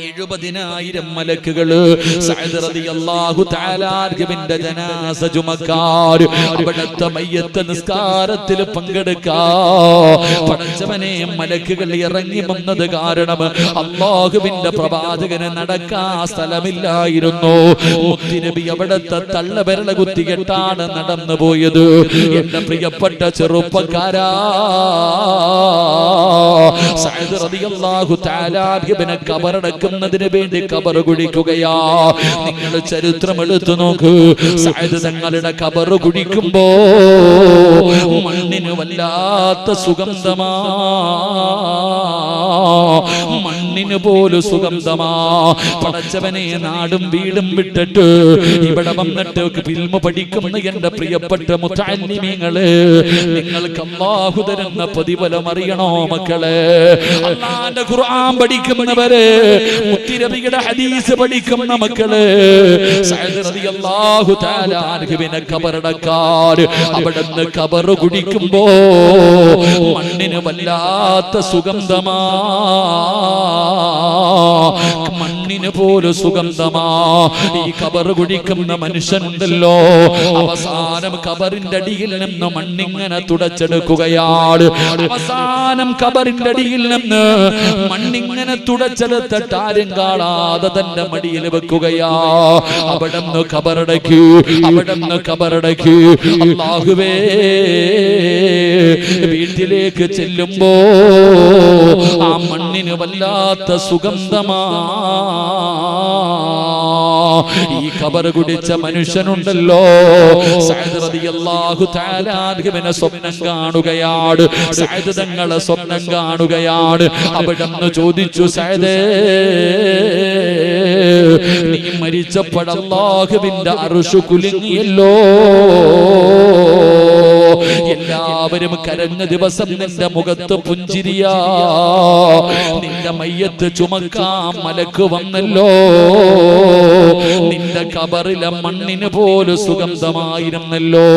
70,000 മലക്കുകള് സഅദ് റളിയല്ലാഹു തആല അൻഹുവിന്റെ ജനാസ ചുമക്കാൻ അവിടുത്തെ മയ്യത്ത് നിസ്കാരത്തിൽ പങ്കെടുക്കാൻ പടച്ചവനെ മലക്കുകൾ ഇറങ്ങി വന്നത് കാരണം അല്ലാഹുവിന്റെ പ്രവാചകന് നടക്കാൻ സ്ഥലമില്ലായിരുന്നു. മുത്തുനബി അവിടുത്തെ തള്ളവിരൽ കുത്തിയിട്ടാണ് നടന്നു പോയത്. എന്റെ പ്രിയപ്പെട്ട ചെറുപ്പക്കാരാ, സഅദ് റളിയല്ലാഹു തആല അൻഹുവിനെ ഖബറടക്കുന്നതിന് വേണ്ടി ഖബർ കുഴിക്കുകയാ. നിങ്ങൾ ചരിത്രം എടുത്തു നോക്കൂ. സഅദ് തങ്ങളുടെ ഖബർ കുഴിക്കുമ്പോ മണ്ണിന് വല്ലാത്ത സുഗന്ധമാ, മണ്ണിന് പോലും സുഗന്ധമാ. പടച്ചവനെ, നാടും വീടും വിട്ടിട്ട് ഇവിടെ വന്നിട്ട് ഫിൽമ പഠിക്കുന്ന എന്റെ പ്രിയപ്പെട്ട മുതഅല്ലിമീങ്ങളെ, നിങ്ങൾക്ക് അല്ലാഹു തരുന്ന പ്രതിഫലം അറിയണോ മക്കളെ? അല്ലാഹുവിന്റെ ഖുർആൻ പഠിക്കുന്നവരെ, മുത്തുനബിയുടെ ഹദീസ് പഠിക്കുന്ന മക്കളെ, സഅദ് റളിയല്ലാഹു തആല അൻഹുവിനെ ഖബറടക്കാൻ അവിടുന്ന് ഖബർ കുടിക്കുമ്പോ മണ്ണിന് വല്ലാത്ത സുഗന്ധമാ, മണ്ണിന് പോലും സുഗന്ധമാ. ഈ ഖബർ കുടിക്കുന്ന മനുഷ്യനുണ്ടല്ലോ, അവസാനം ഖബറിന്റെ അടിയിൽ നിന്ന് മണ്ണിങ്ങനെ തുടച്ചെടുക്കുകയാണ്. അവസാനം ഖബറിന്റെ അടിയിൽ നിന്ന് മണ്ണിങ്ങനെ തുടച്ചെടുത്തിട്ട് ആരും കാണാതെ തന്റെ മടിയിൽ വെക്കുകയാ. അവിടുന്ന് ഖബറടക്കി, അവിടുന്ന് ഖബറടക്കി. അല്ലാഹുവേ, വീട്ടിലേക്ക് ചെല്ലുമ്പോ ആ മണ്ണിന് വല്ലാത്ത സുഗന്ധമാ. ഈ ഖബർ കുടിച്ച മനുഷ്യനുണ്ടല്ലോ, സഅദ് റളിയല്ലാഹു തആല അൻഹുവിനെ സ്വപ്നം കാണുകയാണ്. സഅദ് തങ്ങളെ സ്വപ്നം കാണുകയാണ്. അവിടുന്ന് ചോദിച്ചു, സഅദേ, നീ മരിച്ചപ്പോൾ അല്ലാഹുവിന്റെ അർശ് കുലുങ്ങിയല്ലോ. എല്ലാവരും കരഞ്ഞ ദിവസം നിന്റെ മുഖത്ത് പുഞ്ചിരിയാ. നിന്റെ മയ്യത്ത് ചുമക്കാൻ മലക്ക് വന്നല്ലോ. നിന്റെ ഖബറിലെ മണ്ണിന് പോലും സുഗന്ധമായിരുന്നല്ലോ.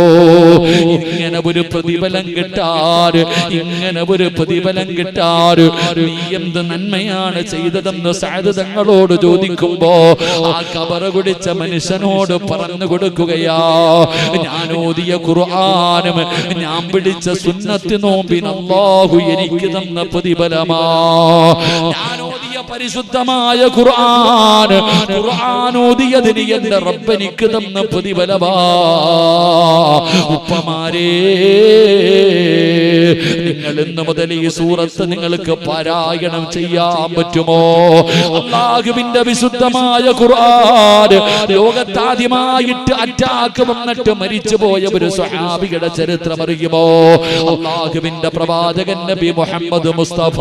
ഇങ്ങനെ ഒരു പ്രതിഫലം കിട്ടാറ്, ഇങ്ങനെ ഒരു പ്രതിഫലം കിട്ടാറ് നീ എന്ത് നന്മയാണ് ചെയ്തതെന്ന് സഅദ് തങ്ങളോട് ചോദിക്കുമ്പോ ആ ഖബർ കുടിച്ച മനുഷ്യനോട് പറഞ്ഞു കൊടുക്കുകയാ, ഞാൻ ഓതിയ ഖുർആനും ഞാൻ പിടിച്ച സുന്നത്ത് നോമ്പിന് അല്ലാഹു എനിക്ക് തന്ന പ്രതിഫലമാ. ഞാൻ ഓതിയ പരിശുദ്ധമായ ഖുർആൻ ഓതിയതിന് എന്റെ റബ്ബ് എനിക്ക് തന്ന പ്രതിഫലമാ. ഉപ്പമാരേ, നിങ്ങൾ ഇന്ന് മുതൽ ഈ സൂറത്ത് നിങ്ങൾക്ക് പാരായണം ചെയ്യാൻ പറ്റുമോ? അല്ലാഹുവിന്റെ വിശുദ്ധമായ ഖുർആൻ ലോകത്താദ്യമായിട്ട് അറ്റാക്ക് വന്നിട്ട് മരിച്ചുപോയ ഒരു സ്വഹാബിയുടെ ചരിത്രം അറിയുമോ? അല്ലാഹുവിന്റെ പ്രവാചകൻ നബി മുഹമ്മദ് മുസ്തഫ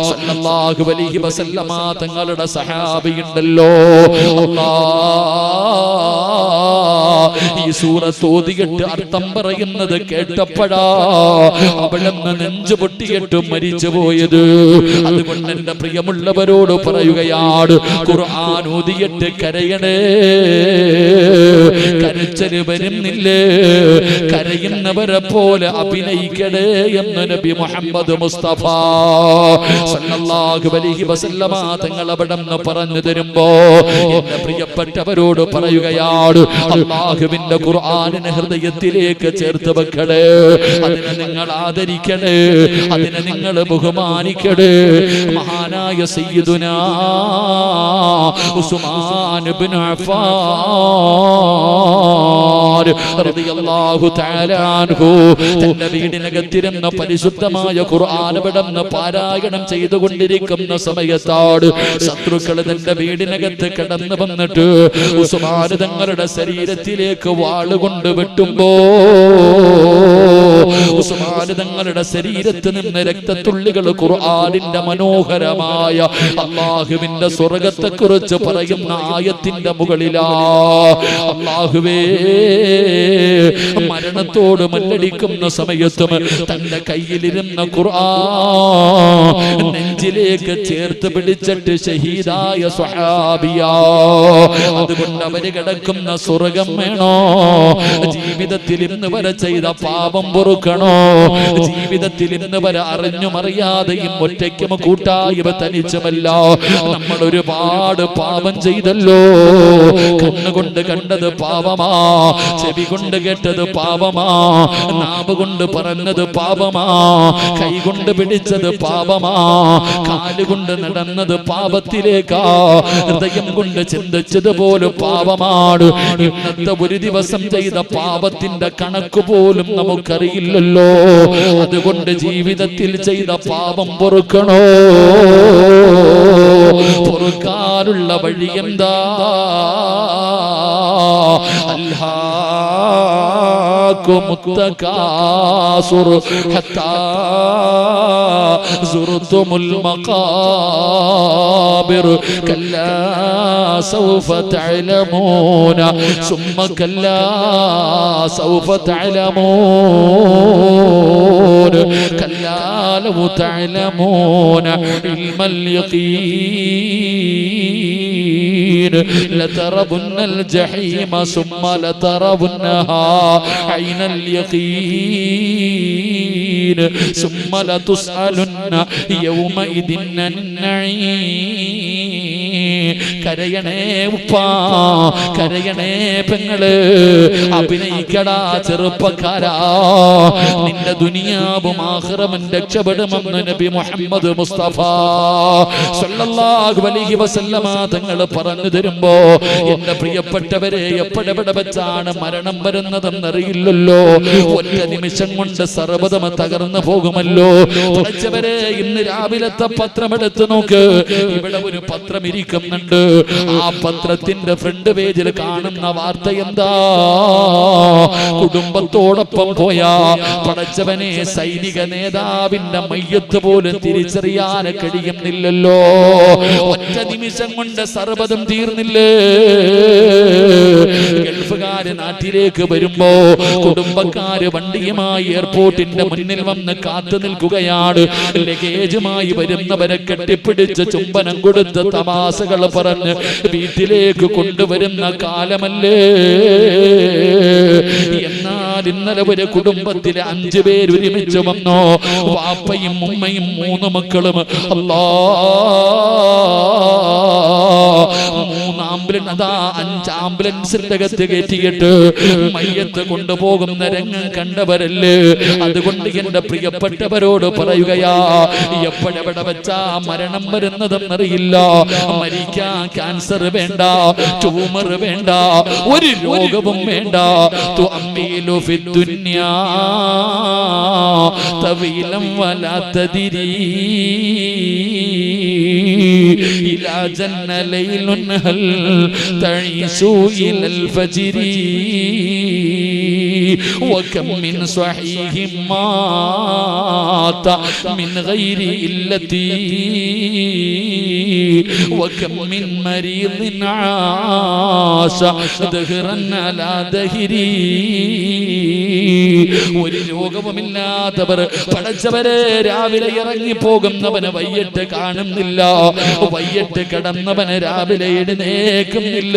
സല്ലല്ലാഹു അലൈഹി വസല്ലമ തങ്ങളുടെ സഹാബിയുണ്ടല്ലോ. ഈ സൂറത്ത് ഓതിയിട്ട് അർത്ഥം പറയുന്നത് കേട്ടപ്പോഴാ അവിടുന്ന് നെഞ്ചു പൊട്ടിയിട്ട് മരിച്ചു പോയത്. അതുകൊണ്ട് എന്റെ പ്രിയമുള്ളവരോട് പറയുകയാണ്, ഖുർആൻ ഓതിയിട്ട് കരയണേ. കരച്ചല് വരുന്നില്ലേ? കരയുന്നവരെ പോലെ അഭിനയിക്കണേ എന്ന് നബി മുഹമ്മദ് മുസ്തഫ സല്ലല്ലാഹു അലൈഹി വസല്ലമ തങ്ങൾ അവിടുന്ന് പറഞ്ഞു തരുമ്പോ എന്റെ പ്രിയപ്പെട്ടവരോട് പറയുകയാണ്, അല്ലാഹുവിന്റെ ഖുർആനിനെ ഹൃദയത്തിലേക്ക് ചേർത്ത് വെക്കണേ. അതിനെ നിങ്ങൾ ആദരിക്കണേ, അതിനെ നിങ്ങൾ ബഹുമാനിക്കണേ. മഹാനായ സയ്യിദുനാ ഉസ്മാൻ ഇബ്നു അഫ്ഫാൻ റളിയല്ലാഹു തആല അൻഹു തന്റെ വീടിനകത്തിരുന്ന പരിശുദ്ധമായ ഖുർആൻ വിടന്ന് പാരായണം ചെയ്തുകൊണ്ടിരിക്കുന്ന സമയത്താണ് ശത്രുക്കൾ തന്റെ വീടിനകത്ത് കടന്നു വന്നിട്ട് ഉസ്മാൻ തങ്ങളുടെ ശരീരത്തിലേക്ക് വാളുകൊണ്ട് വെട്ടുമ്പോ ഉസ്മാൻ തങ്ങളുടെ ശരീരത്തിൽ നിന്ന് രക്തത്തുള്ളികൾ ഖുർആനിന്റെ മനോഹരമായ അല്ലാഹുവിന്റെ സ്വർഗ്ഗത്തെ കുറിച്ച് പറയുന്ന ആയത്തിന്റെ മുകളിലാ. അല്ലാഹുവേ, മരണത്തോട് മല്ലടിക്കുന്ന സമയത്തും തന്റെ കയ്യിലിരുന്ന ഖുർആൻ നെഞ്ചിലേക്ക് ചേർത്ത് പിടിച്ചിട്ട് ഷഹീദായ സ്വഹാബിയാ. അതുകൊണ്ട് അവര് കിടക്കുന്ന സ്വർഗം വേണോ? ജീവിതത്തിൽ ഇന്ന് വരെ ചെയ്ത പാപം പൊറുക്കണോ? ജീവിതത്തിൽ ഇന്ന് വരെ അറിഞ്ഞും അറിയാതെയും ഒറ്റയ്ക്കും കൂട്ടായും തനിച്ചുമല്ല നമ്മൾ ഒരുപാട് പാപം ചെയ്തല്ലോ. കണ്ണുകൊണ്ട് കണ്ടത് പാപമാ, ചെവി കൊണ്ട് കേട്ടത് പാപമാ, നാവ് കൊണ്ട് പറഞ്ഞത് പാപമാ, കൈ കൊണ്ട് പിടിച്ചത് പാപമാ, കാലുകൊണ്ട് നടന്നത് പാപത്തിലേക്കാ, ഹൃദയം കൊണ്ട് ചിന്തിച്ചത് പോലും പാപമാണ്. ഇന്നത്തെ ഒരു ദിവസം ചെയ്ത പാപത്തിന്റെ കണക്ക് പോലും നമുക്കറിയില്ലല്ലോ. അതുകൊണ്ട് ജീവിതത്തിൽ ചെയ്ത പാപം പൊറുക്കണോ? പൊറുക്കാനുള്ള വഴി എന്താ? അൽഹാകും മുത്തകാസുർ ഹത്താ സുർതുമുൽ മഖാബിർ കല്ലാ സൗഫ തഅലമൂന സുമ്മ കല്ലാ സൗഫ തഅലമൂന കല്ലാ ലൗ തഅലമൂന ഇൽമൽ യഖീൻ ലതറബുന്നൽ ജഹീമ സുമ്മ ലതറബുന്നഹാ ഐനൽ യഖീൻ സുമ്മ ലതുസ്അലുന്ന യൗമഇദിൻ അൻ-നഈം. കരയണേ ഉപ്പാ, കരയണേ പെങ്ങള്, അഭിനയിക്കടാ ചെറുപ്പക്കാരാ. നിന്റെ ദുനിയാവും ആഖിറവും രക്ഷപ്പെടുമെന്ന് നബി മുഹമ്മദ് മുസ്തഫ സല്ലല്ലാഹു അലൈഹി വസല്ലമ തങ്ങൾ പറഞ്ഞു തരുമ്പോ എന്റെ പ്രിയപ്പെട്ടവരെ, എപ്പോഴെവിടെ വെച്ചാണ് മരണം വരുന്നതെന്നറിയില്ലല്ലോ. ഒറ്റ നിമിഷം കൊണ്ട് സർവ്വതം തകർന്നു പോകുമല്ലോ. പഠിച്ചവരെ, ഇന്ന് രാവിലത്തെ പത്രമെടുത്ത് നോക്ക്. ഇവിടെ ഒരു പത്രം ഇരിക്കുന്നുണ്ട്. ആ പത്രത്തിന്റെ ഫ്രണ്ട് പേജിൽ കാണുന്ന വാർത്ത എന്താ? കുടുംബത്തോടൊപ്പം പോയാ പടച്ചവനെ സൈനിക നേതാവിന്റെ മയ്യത്ത് പോലും തിരിച്ചറിയാൻ കഴിയുന്നില്ലല്ലോ. ഒറ്റ നിമിഷം കൊണ്ട് സർവ്വതും തീർന്നില്ലേ? ഗൾഫുകാര് നാട്ടിലേക്ക് വരുമ്പോ കുടുംബക്കാര് വണ്ടിയുമായി എയർപോർട്ടിന്റെ മുന്നിൽ വന്ന് കാത്തു നിൽക്കുകയാണ്. ലഗേജുമായി വരുന്നവരെ കെട്ടിപ്പിടിച്ച് ചുംബനം കൊടുത്ത് തമാശകൾ പറഞ്ഞ് വീട്ടിലേക്ക് കൊണ്ടുവരുന്ന കാലമല്ലേ. എന്നാൽ ഇന്നലെ ഒരു കുടുംബത്തിലെ 5 പേര് ഒരുമിച്ച് വന്നോ. വാപ്പയും ഉമ്മയും 3 മക്കളും. അല്ലാ, 3 ആംബുലൻസ് അതാ 5 ആംബുലൻസിന്റെ അകത്ത് കയറ്റിയിട്ട് മയ്യത്ത് കൊണ്ടുപോകുന്ന രംഗം കണ്ടവരല്ലേ? അതുകൊണ്ട് എന്റെ പ്രിയപ്പെട്ടവരോട് പറയുകയാ, എപ്പോഴെവിടെ വെച്ചാ മരണം വരുന്നതെന്നറിയില്ല. മരിക്കാൻ ക്യാൻസർ വേണ്ട, ട്യൂമർ വേണ്ട, ഒരു രോഗവും വേണ്ട. തുഅമ്മിലു ഫിദ്ദുനിയാ തവീലം വലാ തദിരി ഇലാ ജന്ന ലൈലുൻ ഹൽ തഈസു ഇലൽ ഫജ്രി വകം മിൻ സ്വഹീഹിൻ മാത മിൻ ഗൈരി ഇല്ലതി വകം മിൻ മരീദിൻ ആശ ദഹ്റൻ അലാ ദഹ്രി. ഒരു രോഗവുമില്ലാത്തവർ പടച്ചവരെ രാവിലെ ഇറങ്ങി പോകുന്നവന് വയ്യറ്റ് കാണുന്നില്ല, വയ്യറ്റ് കിടന്നവന് രാവിലെ എഴുന്നേക്കുന്നില്ല.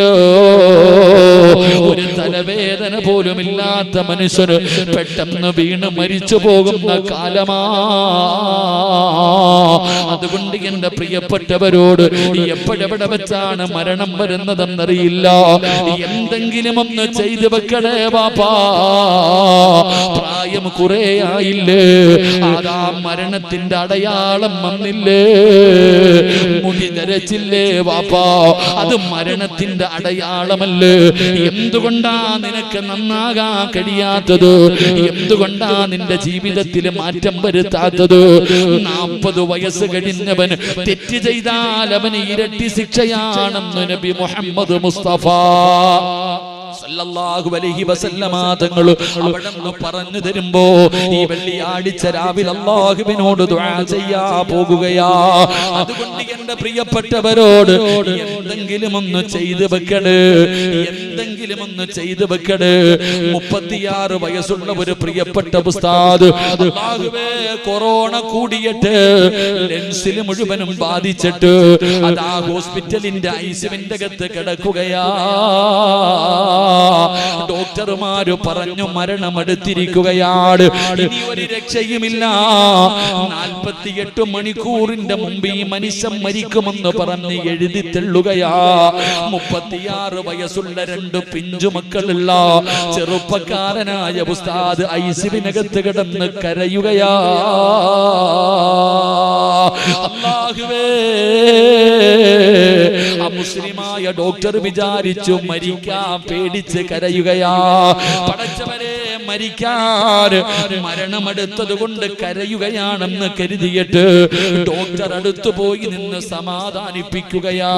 ഒരു തലവേദന പോലും ഇല്ലാത്ത മനുഷ്യർ പെട്ടെന്ന് വീണ് മരിച്ചു പോകുന്ന കാലമാ. അതുകൊണ്ട് എന്റെ പ്രിയപ്പെട്ടവരോട് എപ്പോഴെവിടെ വെച്ചാണ് മരണം വരുന്നതെന്നറിയില്ല. എന്തെങ്കിലും ഒന്ന് ചെയ്തു വെക്കണേ വാപ്പാ. പ്രായം കുറെ ആയില്ലേ, അതാ മരണത്തിന്റെ അടയാളം വന്നില്ലേ? മുടി നരച്ചില്ലേ വാപ്പാ, അത് മരണത്തിന്റെ അടയാളമല്ലേ? എന്തുകൊണ്ടാ നിനക്ക് നന്നാകാൻ കഴിയാത്തത്? എന്തുകൊണ്ടാ നിന്റെ ജീവിതത്തിൽ മാറ്റം വരുത്താത്തത്? 40 വയസ്സ് കഴിഞ്ഞവൻ തെറ്റ് ചെയ്താൽ അവന് ഇരട്ടി ശിക്ഷയാണെന്ന് നബി മുഹമ്മദ് മുസ്തഫ സല്ലല്ലാഹു അലൈഹി വസല്ലമ തങ്ങൾ അവിടെന്ന് പറഞ്ഞു തരുമ്പോ ഈ വെള്ളിയാഴ്ച രാവിലെ അല്ലാഹുവിനോട് ദുആ ചെയ്യാ പോകുകയാ. അതുകൊണ്ട് എന്റെ പ്രിയപ്പെട്ടവരോട് എന്തെങ്കിലും ഒന്ന് ചെയ്തു വെക്കണേ, എന്തെങ്കിലും ഒന്ന് ചെയ്തു വെക്കണേ. 36 വയസ്സുള്ള ഒരു പ്രിയപ്പെട്ട ഉസ്താദ്, അല്ലാഹുവേ കൊറോണ കൂടിയിട്ട് ലെൻസിൽ മുഴുവനും ബാധിച്ചിട്ട് അതാ ഹോസ്പിറ്റലിന്റെ ഐസിയുവിന്റെ അകത്ത് കിടക്കുകയാ. ഡോക്ടർമാര് പറഞ്ഞു മരണമെടുത്തിരിക്കുകയാണ്, ഇനി ഒരു രക്ഷയുമില്ല. 48 മണിക്കൂറിന്റെ മുമ്പ് ഈ മനുഷ്യൻ മരിക്കുമെന്ന് പറഞ്ഞ് എഴുതി തെള്ളുകയാ. 36 വയസ്സുള്ള 2 പിഞ്ചുമക്കളുള്ള ചെറുപ്പക്കാരനായ ഉസ്താദ് ഐസിയുവിനകത്ത് കിടന്ന് കരയുകയാ. അല്ലാഹുവേ, ആ മുസ്ലിമായ ഡോക്ടർ വിചാരിച്ചു മരിക്കാൻ പേടിച്ച് കരയുകയാ. പടച്ചവരെ, മരിക്കാൻ മരണമെടുത്തത് കൊണ്ട് കരയുകയാണെന്ന് കരുതിയിട്ട് ഡോക്ടർ അടുത്തു പോയി നിന്ന് സമാധാനിപ്പിക്കുകയാ.